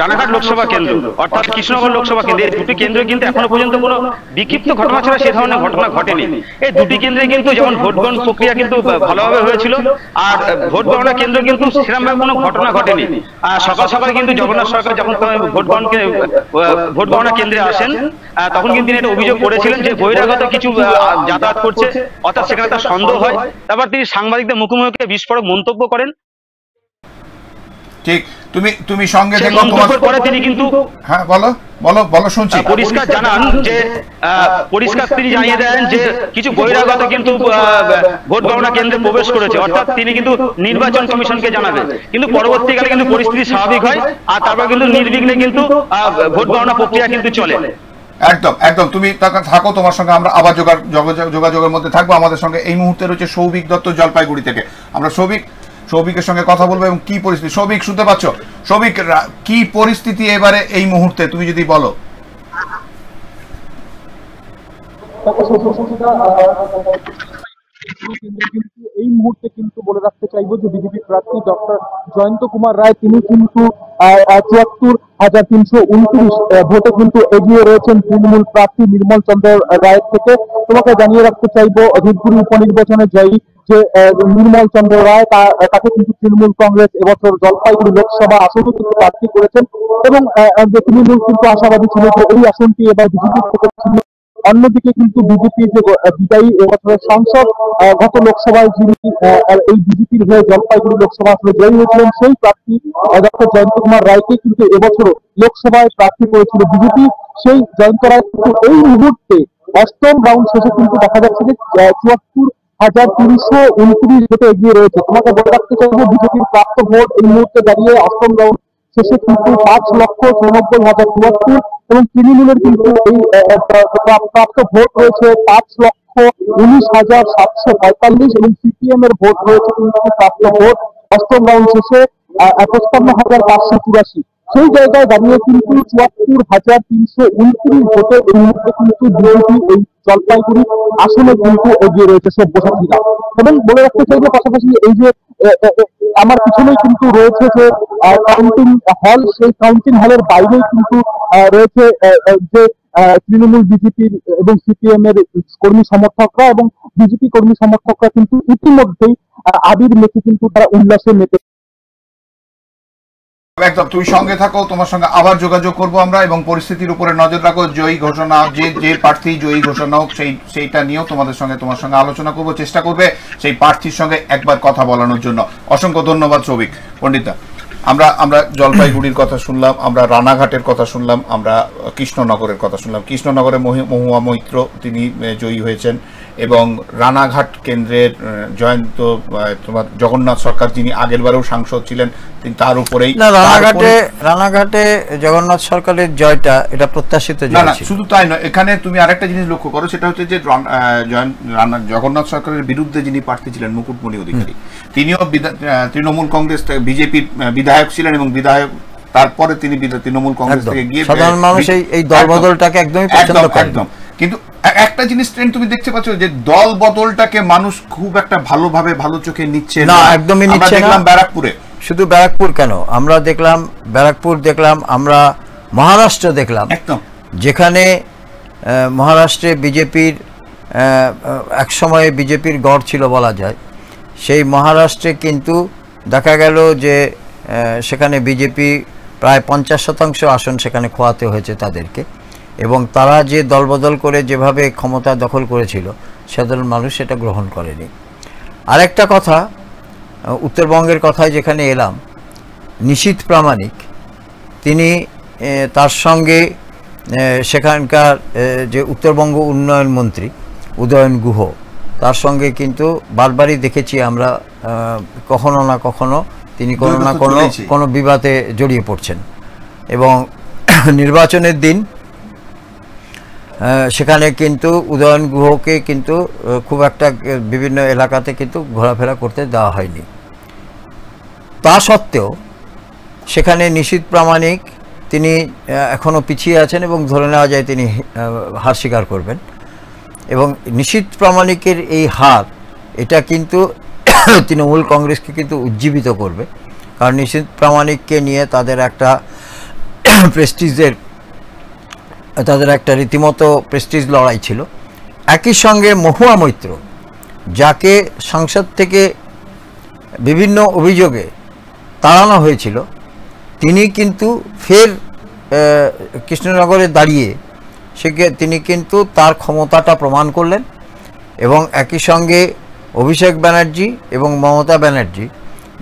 রানাঘাট লোকসভা কেন্দ্র অর্থাৎ কৃষ্ণনগর লোকসভা কেন্দ্রে এই দুটি কেন্দ্রে কিন্তু এখনো পর্যন্ত কোনো বিক্ষিপ্ত ঘটনা ছাড়া সে ধরনের ঘটনা ঘটেনি। এই দুটি কেন্দ্রে কিন্তু যেমন ভোট গ্রহণ প্রক্রিয়া কিন্তু ভালোভাবে হয়েছিল, আর ভোট গণনা কেন্দ্র কিন্তু সেরকমভাবে কোনো ঘটনা ঘটেনি। আর সকাল কিন্তু জগন্নাথ সরকার যখন ভোট গণনা কেন্দ্রে আসেন তখন কিন্তু তিনি একটা অভিযোগ করেছিলেন যে বহিরাগত কিছু যাতায়াত করছে, অর্থাৎ সেখানে তার সন্দেহ হয়। তারপর তিনি সাংবাদিকদের মুখোমুখি বিস্ফোরক মন্তব্য করেন। ঠিক, তুমি সঙ্গে দেখো পরে তিনি কিন্তু হ্যাঁ বলো শুনছি। পরিষ্কার জানান যে পরিষ্কার তিনি জানিয়ে দেন যে কিছু বহিরাগত কিন্তু ভোট গণনা কেন্দ্রে প্রবেশ করেছে, অর্থাৎ তিনি কিন্তু নির্বাচন কমিশনকে জানাবেন। কিন্তু পরবর্তীকালে কিন্তু পরিস্থিতি স্বাভাবিক হয় আর তারপর কিন্তু নির্বিঘ্নে কিন্তু ভোট গণনা প্রক্রিয়া কিন্তু চলে। একদম একদম, তুমি থাকো, তোমার সঙ্গে আমরা আবার যোগাযোগের মধ্যে থাকবো। আমাদের সঙ্গে এই মুহূর্তে রয়েছে সৌভিক দত্ত জলপাইগুড়ি থেকে। আমরা সৌভিকের সঙ্গে কথা বলবো এবং কি পরিস্থিতি। সৌভিক শুনতে পাচ্ছ? সৌভিক, কি পরিস্থিতি এবারে এই মুহূর্তে তুমি যদি বলো। এই মুহূর্তে কিন্তু বলে রাখতে চাইবো যে বিজেপি প্রার্থী ডক্টর জয়ন্ত কুমার রায় তিনি কিন্তু ৭৪,৩২৯ ভোটে কিন্তু এগিয়ে রয়েছেন তৃণমূল প্রার্থী নির্মল চন্দ্র রায়ের থেকে। তোমাকে জানিয়ে রাখতে চাইবো ধূপগুড়ি উপনির্বাচনে জয়ী যে নির্মল চন্দ্র রায় তাকে কিন্তু তৃণমূল কংগ্রেস এবছর জলপাইগুড়ি লোকসভা আসনে কিন্তু প্রার্থী করেছেন এবং তৃণমূল কিন্তু আশাবাদী ছিল যে এই আসনটি এবার বিজেপির থেকে ছিল। অন্যদিকে কিন্তু বিজেপির যে বিদায়ী এবছরের সাংসদ গত লোকসভায় যিনি এই বিজেপির হয়ে জলপাইগুড়ি লোকসভা আসনে জয়ী হয়েছিলেন সেই প্রার্থী ডক্টর জয়ন্ত কুমার রায়কে কিন্তু এবছরও লোকসভায় প্রার্থী করেছিল বিজেপি। সেই জয়ন্ত রায় কিন্তু এই মুহূর্তে অষ্টম রাউন্ড শেষে কিন্তু দেখা যাচ্ছে যে ৭৪,৩২৯ ভোটে এগিয়ে রয়েছে। তোমাকে বলে রাখতে চাইবো বিজেপির প্রাপ্ত ভোট এই মুহূর্তে দাঁড়িয়ে অষ্টম রাউন্ড শেষে কিন্তু ৫,৯৪,৭৭ এবং তৃণমূলের কিন্তু এই প্রাপ্ত ভোট রয়েছে ৫,১৯,৭৪৫ এবং সিপিএম এর ভোট রয়েছে কিন্তু প্রাপ্ত ভোট অষ্টম রাউন্ড শেষে ৫৫,৫৮৪। সেই জায়গায় দাঁড়িয়ে কিন্তু ৭৪,৩২৯ ভোটে এই মুহূর্তে কিন্তু বিজেপি এই জলপাইগুড়ি আসনে কিন্তু এগিয়ে রয়েছে সব্যসাচীরা। এবং বলে রাখতে চাইবো পাশাপাশি এই যে আমার পিছনেই কিন্তু রয়েছে যে কাউন্টিং হল, সেই কাউন্টিং হলের বাইরেই কিন্তু রয়েছে যে তৃণমূল, বিজেপির এবং সিপিএম এর কর্মী সমর্থকরা এবং বিজেপি কর্মী সমর্থকরা কিন্তু ইতিমধ্যেই আবির মেখে কিন্তু তারা উল্লাসে মেতে। একদম, তুমি সঙ্গে থাকো, তোমার সঙ্গে আবার যোগাযোগ করব আমরা এবং পরিস্থিতির উপরে নজর রাখো। জয়ী ঘোষণা, যে প্রার্থী জয়ী ঘোষণা হোক সেইটা নিয়েও তোমার সঙ্গে আলোচনা করব, চেষ্টা করবে সেই প্রার্থীর সঙ্গে একবার কথা বলানোর জন্য। অসংখ্য ধন্যবাদ সৌভিক। পণ্ডিতা, আমরা জলপাইগুড়ির কথা শুনলাম, আমরা রানাঘাটের কথা শুনলাম, আমরা কৃষ্ণনগরের কথা শুনলাম। কৃষ্ণনগরে মহুয়া মৈত্র তিনি জয়ী হয়েছেন এবং রানাঘাট কেন্দ্রের তোমার জগন্নাথ সরকার যিনি আগেরবারেও সাংসদ ছিলেন তিনি তার উপরেই। রানাঘাটে জগন্নাথ সরকারের জয়টা এটা প্রত্যাশিত জয় ছিল। শুধু তাই নয়, এখানে তুমি আরেকটা জিনিস লক্ষ্য করো, সেটা হচ্ছে যে জগন্নাথ সরকারের বিরুদ্ধে যিনি প্রার্থী ছিলেন মুকুটমণি অধিকারী, তিনিও তৃণমূল কংগ্রেস বিজেপির বিধায়ক ছিলেন এবং বিধায়ক তারপরে তিনি তৃণমূল কংগ্রেস থেকে গিয়ে সাধারণ মানুষ এই দল বদলটাকে একদমই পছন্দ করে। একদম, কিন্তু একটা জিনিস ট্রেন্ড তুমি দেখতে পাচ্ছ যে দল বদলটাকে মানুষ খুব একটা ভালোভাবে ভালো চোখে নিচ্ছে না, একদমই নিচ্ছে না। দেখলাম ব্যারাকপুরে, শুধু ব্যারাকপুর কেন, আমরা দেখলাম ব্যারাকপুর দেখলাম, আমরা মহারাষ্ট্র দেখলাম, একদম যেখানে মহারাষ্ট্রে বিজেপির একসময়ে বিজেপির গড় ছিল বলা যায়, সেই মহারাষ্ট্রে কিন্তু দেখা গেল যে সেখানে বিজেপি প্রায় ৫০% আসন সেখানে খোয়াতে হয়েছে তাদেরকে এবং তারা যে দলবদল করে যেভাবে ক্ষমতা দখল করেছিল সাধারণ মানুষ সেটা গ্রহণ করেনি। আরেকটা কথা, উত্তরবঙ্গের কথায় যেখানে এলাম, নিশীথ প্রামাণিক তিনি তার সঙ্গে সেখানকার যে উত্তরবঙ্গ উন্নয়ন মন্ত্রী উদয়ন গুহ, তার সঙ্গে কিন্তু বারবারই দেখেছি আমরা কখনো না কখনো তিনি কোনো না কোনো বিবাদে জড়িয়ে পড়ছেন এবং নির্বাচনের দিন সেখানে কিন্তু উদয়ন গুহকে কিন্তু খুব একটা বিভিন্ন এলাকাতে কিন্তু ঘোরাফেরা করতে দেওয়া হয়নি। তা সত্ত্বেও সেখানে নিশীথ প্রামাণিক তিনি এখনও পিছিয়ে আছেন এবং ধরে নেওয়া যায় তিনি হার স্বীকার করবেন এবং নিশীথ প্রামাণিকের এই হার এটা কিন্তু তৃণমূল কংগ্রেসকে কিন্তু উজ্জীবিত করবে, কারণ নিশীথ প্রামাণিককে নিয়ে তাদের একটা রীতিমতো প্রেস্টিজ লড়াই ছিল। একই সঙ্গে মহুয়া মৈত্র, যাকে সংসদ থেকে বিভিন্ন অভিযোগে তাড়ানো হয়েছিল, তিনি কিন্তু ফের কৃষ্ণনগরে দাঁড়িয়ে তিনি কিন্তু তার ক্ষমতাটা প্রমাণ করলেন এবং একই সঙ্গে অভিষেক ব্যানার্জি এবং মমতা ব্যানার্জি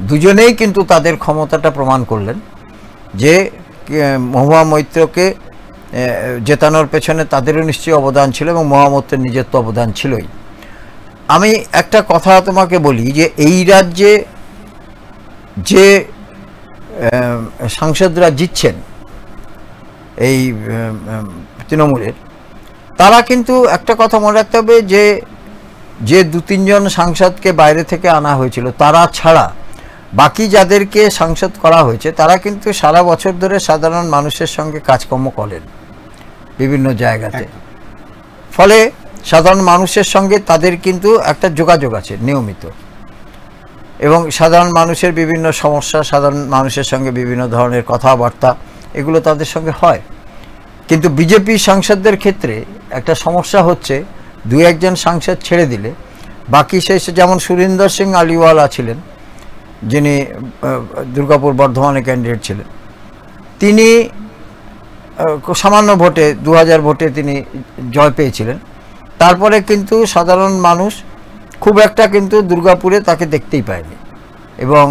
দুজনেই কিন্তু তাদের ক্ষমতাটা প্রমাণ করলেন যে মহুয়া মৈত্রকে জেতানোর পেছনে তাদেরও নিশ্চয়ই অবদান ছিল এবং মহুয়া মৈত্রের নিজের তো অবদান ছিলই। আমি একটা কথা তোমাকে বলি যে এই রাজ্যে যে সাংসদরা জিতছেন এই তৃণমূলের, তারা কিন্তু একটা কথা মনে রাখতে হবে যে যে 2-3 জন সাংসদকে বাইরে থেকে আনা হয়েছিল তারা ছাড়া বাকি যাদেরকে সাংসদ করা হয়েছে তারা কিন্তু সারা বছর ধরে সাধারণ মানুষের সঙ্গে কাজকর্ম করেন বিভিন্ন জায়গাতে, ফলে সাধারণ মানুষের সঙ্গে তাদের কিন্তু একটা যোগাযোগ আছে নিয়মিত, এবং সাধারণ মানুষের বিভিন্ন সমস্যা, সাধারণ মানুষের সঙ্গে বিভিন্ন ধরনের কথাবার্তা এগুলো তাদের সঙ্গে হয়। কিন্তু বিজেপি সাংসদদের ক্ষেত্রে একটা সমস্যা হচ্ছে 2-1 জন সাংসদ ছেড়ে দিলে বাকি শেষ, যেমন সুরিন্দর সিং আলিওয়ালা ছিলেন যিনি দুর্গাপুর বর্ধমানে ক্যান্ডিডেট ছিলেন, তিনি সামান্য ভোটে 2000 ভোটে তিনি জয় পেয়েছিলেন। তারপরে কিন্তু সাধারণ মানুষ খুব একটা কিন্তু দুর্গাপুরে তাকে দেখতেই পায়নি, এবং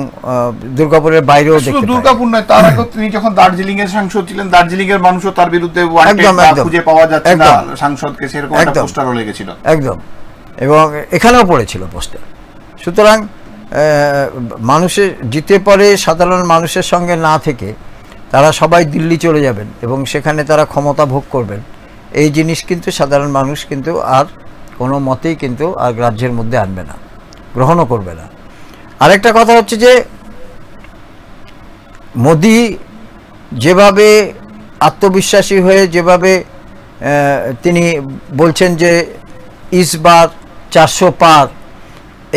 দুর্গাপুরের বাইরেও দেখতে পায়নি। দুর্গাপুর নয়, তার আগে তিনি যখন দার্জিলিং এর সাংসদ ছিলেন, দার্জিলিং এর মানুষও তার বিরুদ্ধে খুঁজে পাওয়া যাচ্ছে না সাংসদকে, সেরকম একটা পোস্টারও লেগেছিল একদম, এবং এখানেও পড়েছিল পোস্টার। সুতরাং মানুষের জিতে পরে সাধারণ মানুষের সঙ্গে না থেকে তারা সবাই দিল্লি চলে যাবেন এবং সেখানে তারা ক্ষমতা ভোগ করবেন, এই জিনিস কিন্তু সাধারণ মানুষ কিন্তু আর কোনো মতেই কিন্তু আর রাজ্যের মধ্যে আনবে না, গ্রহণও করবে না। আরেকটা কথা হচ্ছে যে মোদি যেভাবে আত্মবিশ্বাসী হয়ে যেভাবে তিনি বলছেন যে ইসবার 400 পার,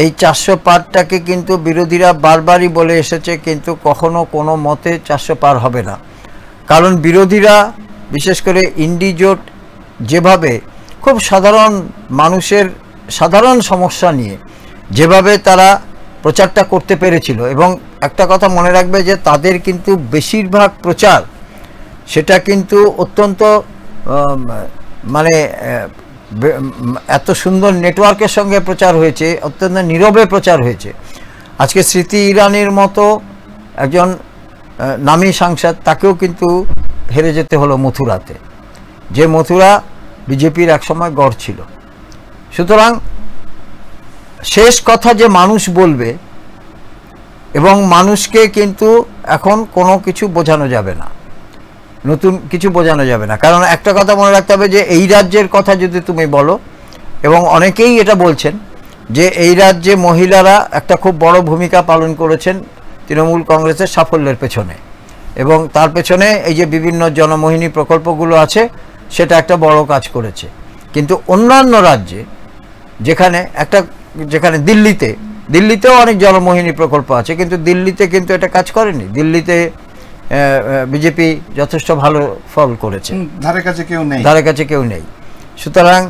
এই 400 পারটাকে কিন্তু বিরোধীরা বারবারই বলে এসেছে, কিন্তু কখনো কোনো মতে 400 পার হবে না। কারণ বিরোধীরা বিশেষ করে ইন্ডি জোট যেভাবে খুব সাধারণ মানুষের সাধারণ সমস্যা নিয়ে যেভাবে তারা প্রচারটা করতে পেরেছিল, এবং একটা কথা মনে রাখবে যে তাদের কিন্তু বেশিরভাগ প্রচার সেটা কিন্তু অত্যন্ত মানে এত সুন্দর নেটওয়ার্কের সঙ্গে প্রচার হয়েছে, অত্যন্ত নীরবে প্রচার হয়েছে। আজকে স্মৃতি ইরানির মতো একজন নামী সাংসদ, তাকেও কিন্তু হেরে যেতে হলো মথুরাতে, যে মথুরা বিজেপির একসময় গড় ছিল। সুতরাং শেষ কথা যে মানুষ বলবে, এবং মানুষকে কিন্তু এখন কোনো কিছু বোঝানো যাবে না, নতুন কিছু বোঝানো যাবে না। কারণ একটা কথা মনে রাখতে হবে যে এই রাজ্যের কথা যদি তুমি বলো, এবং অনেকেই এটা বলছেন যে এই রাজ্যে মহিলারা একটা খুব বড় ভূমিকা পালন করেছেন তৃণমূল কংগ্রেসের সাফল্যের পেছনে, এবং তার পেছনে এই যে বিভিন্ন জনমোহিনী প্রকল্পগুলো আছে সেটা একটা বড় কাজ করেছে। কিন্তু অন্যান্য রাজ্যে যেখানে দিল্লিতেও অনেক জনমোহিনী প্রকল্প আছে, কিন্তু দিল্লিতে কিন্তু এটা কাজ করেনি। দিল্লিতে বিজেপি যথেষ্ট ভালো ফল করেছে, ধারে কাছে কেউ নেই। সুতরাং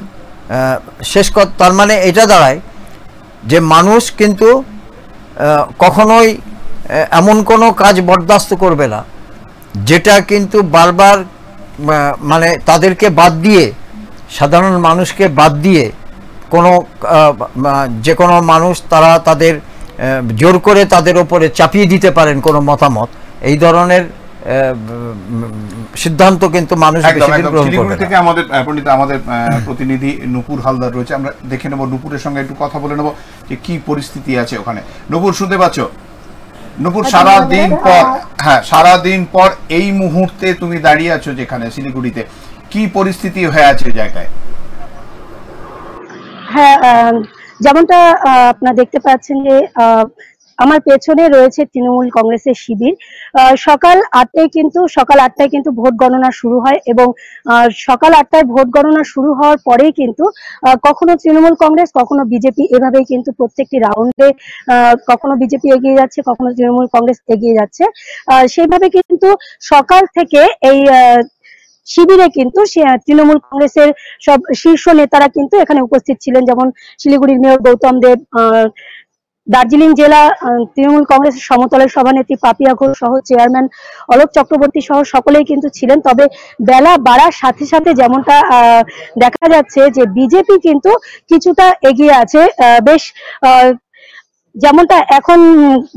শেষ কথা তার মানে এটা দাঁড়ায় যে মানুষ কিন্তু কখনোই এমন কোনো কাজ বরদাস্ত করবে না যেটা কিন্তু বারবার মানে তাদেরকে বাদ দিয়ে, সাধারণ মানুষকে বাদ দিয়ে যে কোনো মানুষ তারা তাদের জোর করে তাদের ওপরে চাপিয়ে দিতে পারেন কোনো মতামত, এই ধরনের সিদ্ধান্ত কিন্তু মানুষ বেশিদিন গ্রহণ করবে না। থেকে আমাদের প্রতিনিধি নূপুর হালদার রয়েছে, আমরা দেখে নেব, নূপুরের সঙ্গে একটু কথা বলে নেব যে কি পরিস্থিতি আছে ওখানে। নূপুর, শুনতে পাচ্ছ? নূপুর, সারাদিন পর এই মুহূর্তে তুমি দাঁড়িয়ে আছো যেখানে শিলিগুড়িতে, কি পরিস্থিতি হয়ে আছে জায়গায়? হ্যাঁ, যেমনটা আপনারা দেখতে পাচ্ছেন যে আমার পেছনে রয়েছে তৃণমূল কংগ্রেসের শিবির। সকাল 8টায় কিন্তু ভোট গণনা শুরু হয়, এবং সকাল 8টায় ভোট গণনা শুরু হওয়ার পরেই কিন্তু কখনো তৃণমূল কংগ্রেস কখনো বিজেপি এভাবেই কিন্তু প্রত্যেকটি রাউন্ডে কখনো বিজেপি এগিয়ে যাচ্ছে, কখনো তৃণমূল কংগ্রেস এগিয়ে যাচ্ছে। সেইভাবে কিন্তু সকাল থেকে এই শিবিরে কিন্তু তৃণমূল কংগ্রেসের সব শীর্ষ নেতারা কিন্তু এখানে উপস্থিত ছিলেন, যেমন শিলিগুড়ির মেয়র গৌতম দেব, দার্জিলিং জেলা তৃণমূল কংগ্রেসের সমতলের সভানেত্রী পাপিয়া ঘোষ সহ চেয়ারম্যান অলোক চক্রবর্তী সহ সকলেই কিন্তু ছিলেন। তবে বেলা বাড়ার সাথে সাথে যেমনটা দেখা যাচ্ছে যে বিজেপি কিন্তু কিছুটা এগিয়ে আছে, বেশ যেমনটা এখন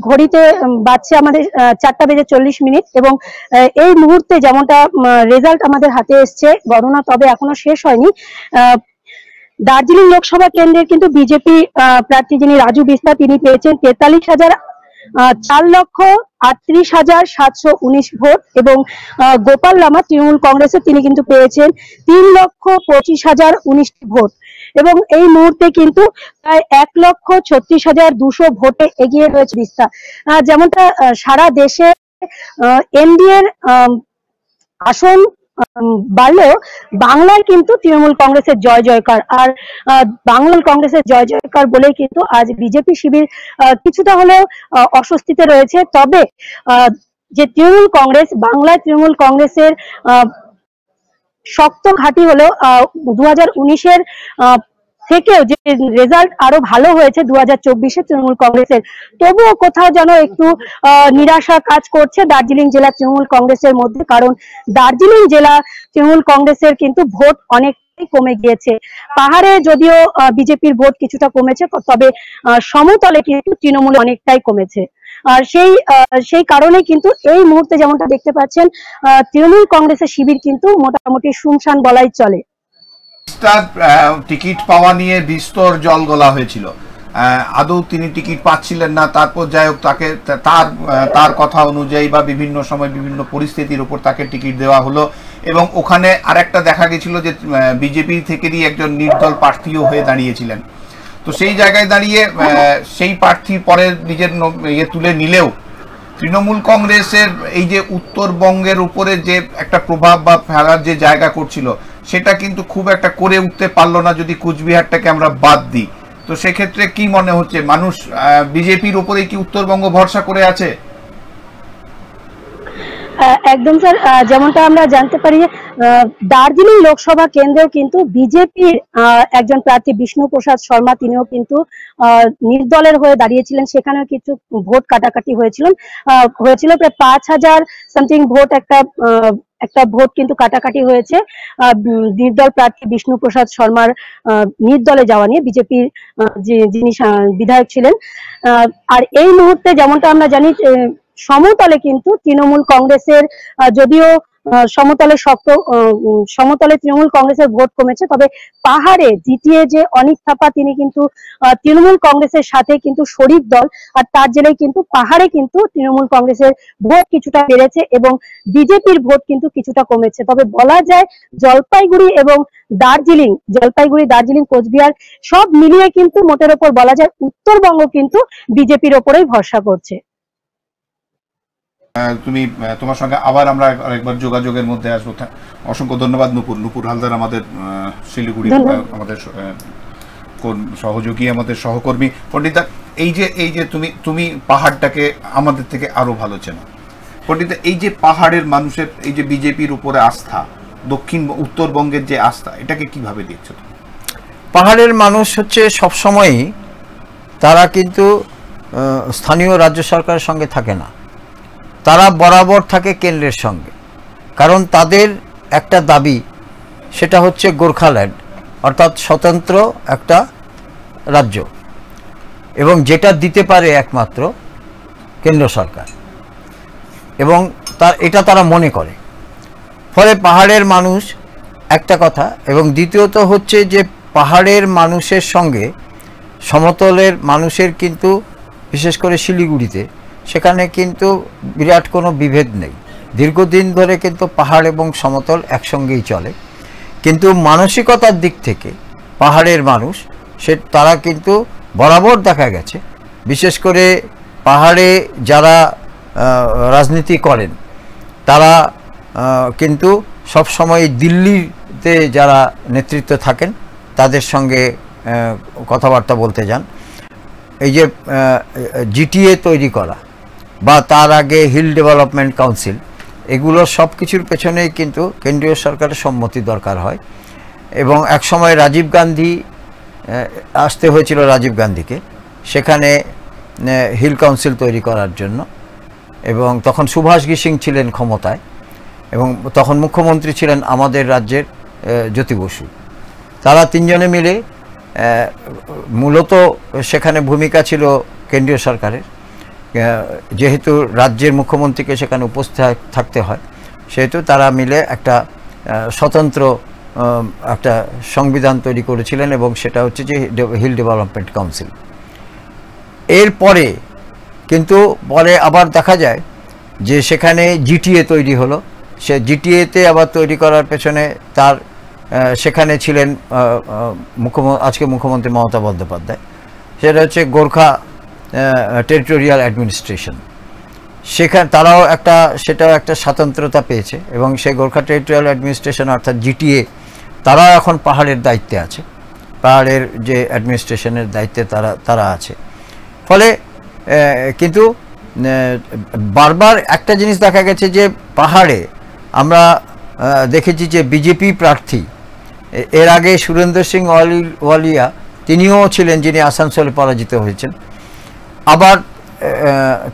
ঘড়িতে বাজছে আমাদের 4:40, এবং এই মুহূর্তে যেমনটা রেজাল্ট আমাদের হাতে এসছে গণনা, তবে এখনো শেষ হয়নি। দার্জিলিং লোকসভা কেন্দ্রের কিন্তু বিজেপি প্রার্থী যিনি রাজু বিস্তা, তিনি পেয়েছেন 43,000 4,38,719 ভোট এবং গোপাল লামা তৃণমূল কংগ্রেসে তিনি কিন্তু পেয়েছেন 3,25,019 ভোট এবং এই মুহূর্তে কিন্তু প্রায় 1,36,200 ভোটে এগিয়ে রয়েছে বিস্তার। যেমনটা সারা দেশে এনডিএ এর আসন বাড়লেও বাংলায় কিন্তু তৃণমূল কংগ্রেসের জয় জয়কার। আর বাংলার কংগ্রেসের জয় জয়কার বলেই কিন্তু আজ বিজেপি শিবির কিছুটা হলেও অস্বস্তিতে রয়েছে। তবে যে তৃণমূল কংগ্রেস, বাংলায় তৃণমূল কংগ্রেসের শক্ত ঘাঁটি হলেও 2019-এর থেকেও যে রেজাল্ট আরো ভালো হয়েছে 2024-এ তৃণমূল কংগ্রেসের, তবুও কোথাও যেন একটু নিরাশা কাজ করছে দার্জিলিং জেলা তৃণমূল কংগ্রেসের মধ্যে। কারণ দার্জিলিং জেলা তৃণমূল কংগ্রেসের কিন্তু ভোট অনেকটাই কমে গিয়েছে। পাহাড়ে যদিও বিজেপির ভোট কিছুটা কমেছে, তবে সমতলে কিন্তু তৃণমূল অনেকটাই কমেছে। আর সেই কারণে কিন্তু এই মুহূর্তে যেমনটা দেখতে পাচ্ছেন তৃণমূল কংগ্রেসের শিবির কিন্তু মোটামুটি শুনশান বলাই চলে। টিকিট পাওয়া নিয়ে বিস্তর জল গলা হয়েছিল, আদৌ তিনি টিকিট পাচ্ছিলেন না, তারপর যাই হোক তাকে তার কথা অনুযায়ী বা বিভিন্ন সময় বিভিন্ন পরিস্থিতির উপর তাকে টিকিট দেওয়া হলো এবং ওখানে আরেকটা দেখা গেছিল যে বিজেপি থেকেই একজন নির্দল প্রার্থীও হয়ে দাঁড়িয়েছিলেন। তো সেই জায়গায় দাঁড়িয়ে সেই প্রার্থী পরে নিজের তুলে নিলেও তৃণমূল কংগ্রেসের এই যে উত্তরবঙ্গের উপরে যে একটা প্রভাব বা ফেলার যে জায়গা করছিল সেটা কিন্তু খুব একটা করে উঠতে পারলো না যদি কুচবিহারটাকে আমরা বাদ দিই। তো সেক্ষেত্রে কি মনে হচ্ছে, মানুষ বিজেপির উপরে কি উত্তরবঙ্গ ভরসা করে আছে? একদম স্যার, যেমনটা আমরা জানতে পারি দার্জিলিং লোকসভা কেন্দ্রেও কিন্তু বিজেপির একজন প্রার্থী বিষ্ণু প্রসাদ শর্মা তিনিও কিন্তু নির্দলের হয়ে দাঁড়িয়েছিলেন। সেখানেও কিছু ভোট কাটাকাটি হয়েছিল প্রায় 5,000 সামথিং ভোট একটা ভোট কিন্তু কাটাকাটি হয়েছে নির্দল প্রার্থী বিষ্ণু প্রসাদ শর্মার নির্দলে যাওয়া নিয়ে, বিজেপির যিনি বিধায়ক ছিলেন। আর এই মুহূর্তে যেমনটা আমরা জানি সমতলে কিন্তু তৃণমূল কংগ্রেসের যদিও সমতলে তৃণমূল কংগ্রেসের ভোট কমেছে, তবে পাহাড়ে জিটিএ যে অনিক থাপা তিনি কিন্তু তৃণমূল কংগ্রেসের সাথে কিন্তু শরিক দল, আর তার জেলায় কিন্তু পাহাড়ে কিন্তু তৃণমূল কংগ্রেসের ভোট কিছুটা বেড়েছে এবং বিজেপির ভোট কিন্তু কিছুটা কমেছে। তবে বলা যায় জলপাইগুড়ি দার্জিলিং কোচবিহার সব মিলিয়ে কিন্তু মোটের ওপর বলা যায় উত্তরবঙ্গ কিন্তু বিজেপির ওপরেই ভরসা করছে। তোমার সঙ্গে আবার আমরা আরেকবার যোগাযোগের মধ্যে আসবো। অসংখ্য ধন্যবাদ নুপুর হালদার, আমাদের শিলিগুড়ি আমাদের সহযোগী, আমাদের সহকর্মী। পণ্ডিতা, এই যে তুমি পাহাড়টাকে আমাদের থেকে আরো ভালো চেনো। পণ্ডিতা, এই যে পাহাড়ের মানুষের এই যে বিজেপির উপরে আস্থা, উত্তরবঙ্গের যে আস্থা, এটাকে কিভাবে দেখছো? পাহাড়ের মানুষ হচ্ছে সবসময়ই তারা কিন্তু স্থানীয় রাজ্য সরকারের সঙ্গে থাকে না, তারা বরাবর থাকে কেন্দ্রের সঙ্গে। কারণ তাদের একটা দাবি, সেটা হচ্ছে গোর্খাল্যান্ড, অর্থাৎ স্বতন্ত্র একটা রাজ্য, এবং যেটা দিতে পারে একমাত্র কেন্দ্র সরকার, এবং এটা তারা মনে করে। ফলে পাহাড়ের মানুষ একটা কথা, এবং দ্বিতীয়ত হচ্ছে যে পাহাড়ের মানুষের সঙ্গে সমতলের মানুষের কিন্তু বিশেষ করে শিলিগুড়িতে সেখানে কিন্তু বিরাট কোনো বিভেদ নেই। দীর্ঘদিন ধরে কিন্তু পাহাড় এবং সমতল একসঙ্গেই চলে। কিন্তু মানসিকতার দিক থেকে পাহাড়ের মানুষ তারা কিন্তু বরাবর দেখা গেছে, বিশেষ করে পাহাড়ে যারা রাজনীতি করেন তারা কিন্তু সবসময় দিল্লিতে যারা নেতৃত্ব থাকেন তাদের সঙ্গে কথাবার্তা বলতে যান। এই যে জিটিএ তৈরি করা বা তার আগে হিল ডেভেলপমেন্ট কাউন্সিল, এগুলো সব কিছুর পেছনেই কিন্তু কেন্দ্রীয় সরকারের সম্মতি দরকার হয়। এবং একসময় রাজীব গান্ধী আসতে হয়েছিল রাজীব গান্ধীকে সেখানে হিল কাউন্সিল তৈরি করার জন্য, এবং তখন সুভাষ সিং ছিলেন ক্ষমতায়, এবং তখন মুখ্যমন্ত্রী ছিলেন আমাদের রাজ্যের জ্যোতি বসু। তারা তিনজনে মিলে মূলত সেখানে ভূমিকা ছিল কেন্দ্রীয় সরকারের, যেহেতু রাজ্যের মুখ্যমন্ত্রীকে সেখানে উপস্থিত থাকতে হয়, সেহেতু তারা মিলে একটা স্বতন্ত্র একটা সংবিধান তৈরি করেছিলেন, এবং সেটা হচ্ছে যে হিল ডেভেলপমেন্ট কাউন্সিল। এরপরে কিন্তু পরে আবার দেখা যায় যে সেখানে জিটিএ তৈরি হলো। সে জিটিএতে আবার তৈরি করার পেছনে তার সেখানে ছিলেন আজকে মুখ্যমন্ত্রী মমতা বন্দ্যোপাধ্যায়। সেটা হচ্ছে গোর্খা টেরিটোরিয়াল অ্যাডমিনিস্ট্রেশন। সেখানে সেটাও একটা স্বাতন্ত্রতা পেয়েছে এবং সেই গোর্খা টেরিটোরিয়াল অ্যাডমিনিস্ট্রেশন অর্থাৎ জিটিএ তারাও এখন পাহাড়ের দায়িত্বে আছে, পাহাড়ের যে অ্যাডমিনিস্ট্রেশনের দায়িত্বে তারা আছে। ফলে কিন্তু বারবার একটা জিনিস দেখা গেছে যে পাহাড়ে আমরা দেখেছি যে বিজেপি প্রার্থী, এর আগে সুরেন্দ্র সিং ওয়ালিয়া তিনিও ছিলেন যিনি আসানসোলে পরাজিত হয়েছেন, আবার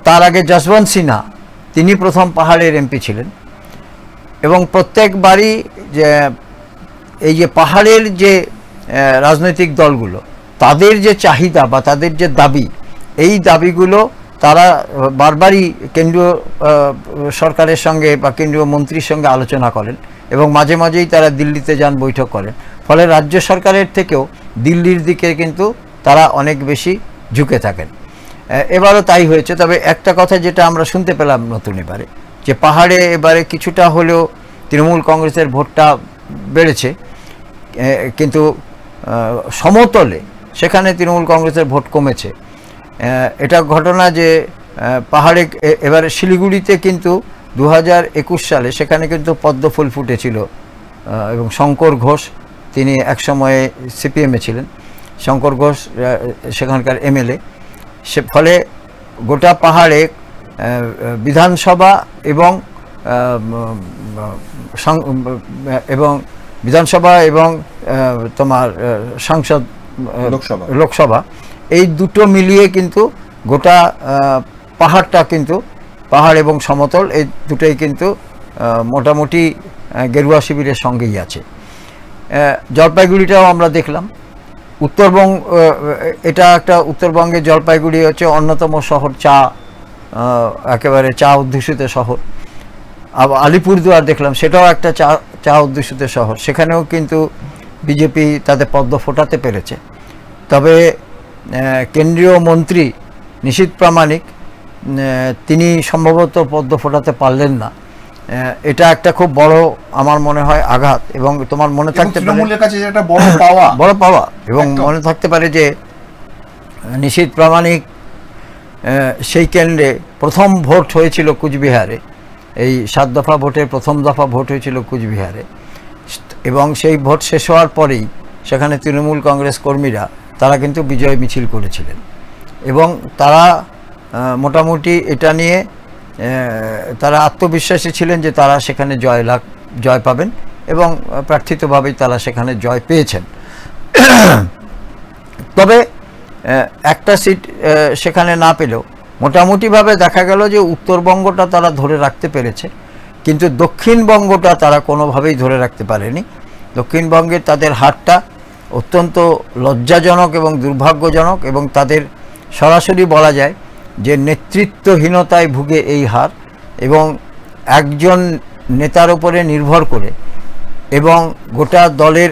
তার আগে যশবন্ত সিনহা তিনি প্রথম পাহাড়ের এমপি ছিলেন। এবং প্রত্যেকবারই যে এই যে পাহাড়ের যে রাজনৈতিক দলগুলো তাদের যে চাহিদা বা তাদের যে দাবি, এই দাবিগুলো তারা বারবারই কেন্দ্রীয় সরকারের সঙ্গে বা কেন্দ্রীয় মন্ত্রীর সঙ্গে আলোচনা করেন এবং মাঝে মাঝেই তারা দিল্লিতে যান, বৈঠক করেন। ফলে রাজ্য সরকারের থেকেও দিল্লির দিকে কিন্তু তারা অনেক বেশি ঝুঁকে থাকেন। এবারও তাই হয়েছে। তবে একটা কথা যেটা আমরা শুনতে পেলাম নতুন এবারে, যে পাহাড়ে এবারে কিছুটা হলেও তৃণমূল কংগ্রেসের ভোটটা বেড়েছে, কিন্তু সমতলে সেখানে তৃণমূল কংগ্রেসের ভোট কমেছে। এটা ঘটনা যে পাহাড়ে এবারে শিলিগুড়িতে কিন্তু 2021 সালে সেখানে কিন্তু পদ্মফুল ফুটেছিল এবং শঙ্কর ঘোষ তিনি একসময়ে সিপিএমে ছিলেন, শঙ্কর ঘোষ সেখানকার এমএলএ। সে ফলে গোটা পাহাড়ে বিধানসভা এবং তোমার সংসদ লোকসভা এই দুটো মিলিয়ে কিন্তু গোটা পাহাড়টা কিন্তু পাহাড় এবং সমতল এই দুটোই কিন্তু মোটামুটি গেরুয়া শিবিরের সঙ্গেই আছে। জলপাইগুড়িটাও আমরা দেখলাম, উত্তরবঙ্গ এটা একটা উত্তরবঙ্গের জলপাইগুড়ি হচ্ছে অন্যতম শহর, একেবারে চা অধ্যুষিত শহর। আবার আলিপুরদুয়ার দেখলাম, সেটাও একটা চা অধ্যুষিত শহর, সেখানেও কিন্তু বিজেপি তাদের পদ্ম ফোটাতে পেরেছে। তবে কেন্দ্রীয় মন্ত্রী নিশীথ প্রামাণিক তিনি সম্ভবত পদ্ম ফোটাতে পারলেন না। এটা একটা খুব বড় আমার মনে হয় আঘাত। এবং তোমার মনে থাকতে পারে বড় পাওয়া এবং মনে থাকতে পারে যে নিশীথ প্রামাণিক সেই কেন্দ্রে প্রথম ভোট হয়েছিল কুচবিহারে, এই 7 দফা ভোটের প্রথম দফা ভোট হয়েছিল কুচবিহারে। এবং সেই ভোট শেষ হওয়ার পরেই সেখানে তৃণমূল কংগ্রেস কর্মীরা তারা কিন্তু বিজয় মিছিল করেছিলেন এবং তারা মোটামুটি এটা নিয়ে তারা আত্মবিশ্বাসী ছিলেন যে তারা সেখানে জয় পাবেন এবং প্রার্থিতভাবেই তারা সেখানে জয় পেয়েছেন। তবে একটা সিট সেখানে না পেলেও মোটামুটিভাবে দেখা গেল যে উত্তরবঙ্গটা তারা ধরে রাখতে পেরেছে, কিন্তু দক্ষিণবঙ্গটা তারা কোনোভাবেই ধরে রাখতে পারেনি। দক্ষিণবঙ্গে তাদের হারটা অত্যন্ত লজ্জাজনক এবং দুর্ভাগ্যজনক এবং তাদের সরাসরি বলা যায় যে নেতৃত্বহীনতায় ভুগে এই হার এবং একজন নেতার উপরে নির্ভর করে এবং গোটা দলের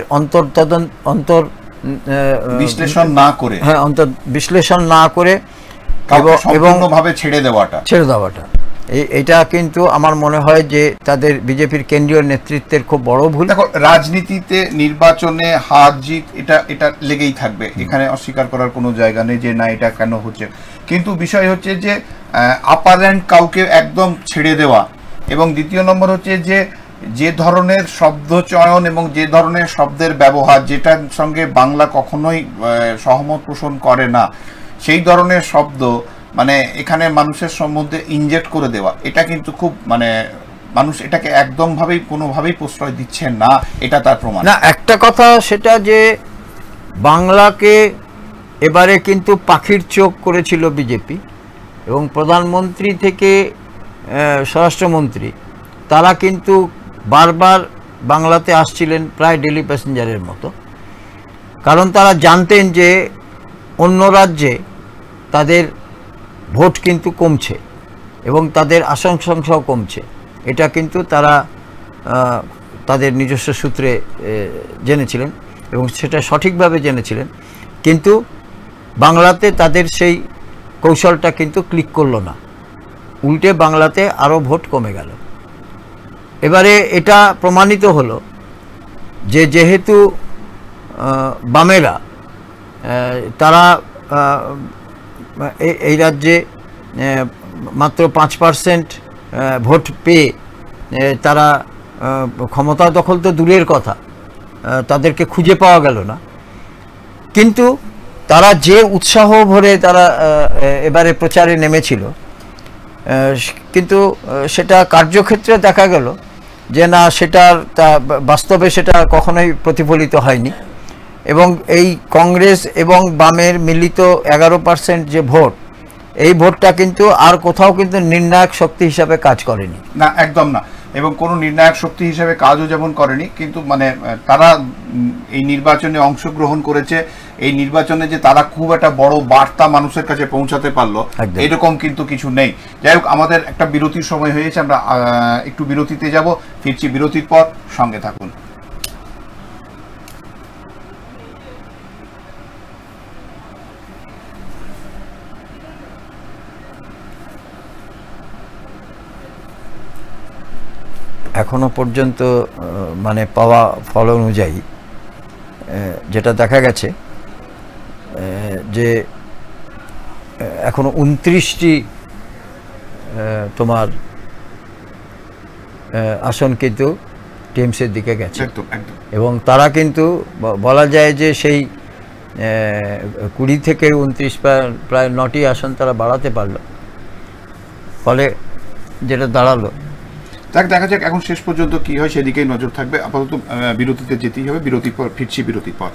বিশ্লেষণ না করে বিশ্লেষণ না করে এবং ছেড়ে দেওয়াটা এটা কিন্তু আমার মনে হয় যে তাদের বিজেপির কেন্দ্রীয় নেতৃত্বের খুব বড় ভুল। দেখো, রাজনীতিতে নির্বাচনে হার জিত এটা লেগেই থাকবে, এখানে অস্বীকার করার কোনো জায়গা নেই যে না এটা কেন হচ্ছে। কিন্তু বিষয় হচ্ছে যে আপারেন্ট কাউকে একদম ছেড়ে দেওয়া এবং দ্বিতীয় নম্বর হচ্ছে যে ধরনের শব্দ চয়ন এবং যে ধরনের শব্দের ব্যবহার, যেটার সঙ্গে বাংলা কখনোই সহমত পোষণ করে না, সেই ধরনের শব্দ মানে এখানে মানুষের সম্বন্ধে ইনজেক্ট করে দেওয়া, এটা কিন্তু খুব মানুষ এটাকে একদম কোনোভাবেই প্রশ্রয় দিচ্ছে না, এটা তার প্রমাণ। না, একটা কথা সেটা যে বাংলাকে এবারে কিন্তু পাখির চোখ করেছিল বিজেপি এবং প্রধানমন্ত্রী থেকে স্বরাষ্ট্রমন্ত্রী তারা কিন্তু বারবার বাংলাতে আসছিলেন প্রায় ডেলি প্যাসেঞ্জারের মতো, কারণ তারা জানতেন যে অন্য রাজ্যে তাদের ভোট কিন্তু কমছে এবং তাদের আসন সংখ্যাও কমছে। এটা কিন্তু তারা তাদের নিজস্ব সূত্রে জেনেছিলেন এবং সেটা সঠিকভাবে জেনেছিলেন। কিন্তু বাংলাতে তাদের সেই কৌশলটা কিন্তু ক্লিক করলো না, উল্টে বাংলাতে আরও ভোট কমে গেল। এবারে এটা প্রমাণিত হলো যে যেহেতু বামেরা তারা এই রাজ্যে মাত্র 5% ভোট পেয়ে তারা ক্ষমতা দখল তো দূরের কথা, তাদেরকে খুঁজে পাওয়া গেল না, কিন্তু তারা যে উৎসাহ ভরে তারা এবারে প্রচারে নেমেছিল, কিন্তু সেটা কার্যক্ষেত্রে দেখা গেল যে না, সেটার বাস্তবে সেটা কখনোই প্রতিফলিত হয়নি। এবং এই কংগ্রেস এবং বামের মিলিত 11% যে ভোট, এই ভোটটা কিন্তু আর কোথাও কিন্তু নির্ণায়ক শক্তি হিসাবে কাজ করেনি, না একদম না, এবং কোনো নির্ণায়ক শক্তি হিসেবে কাজও যেমন করেনি, কিন্তু মানে তারা এই নির্বাচনে অংশগ্রহণ করেছে, এই নির্বাচনে যে তারা খুব একটা বড় বার্তা মানুষের কাছে পৌঁছাতে পারলো এরকম কিন্তু কিছু নেই। যাই হোক, আমাদের একটা বিরতির সময় হয়েছে, আমরা একটু বিরতিতে যাব, ফিরছি বিরতির পর, সঙ্গে থাকুন। এখনো পর্যন্ত মানে পাওয়া ফল অনুযায়ী যেটা দেখা গেছে যে এখনো 29টি তোমার আসন কিন্তু টিএমসির দিকে গেছে, এবং তারা কিন্তু বলা যায় যে সেই 20 থেকে 29 প্রায় 9টি আসন তারা বাড়াতে পারলো, ফলে যেটা দাঁড়ালো। দেখা যাক এখন শেষ পর্যন্ত কি হয়, সেদিকেই নজর থাকবে। আপাতত বিরতিতে যেতেই হবে, বিরতির পর ফিরছি, বিরতির পর।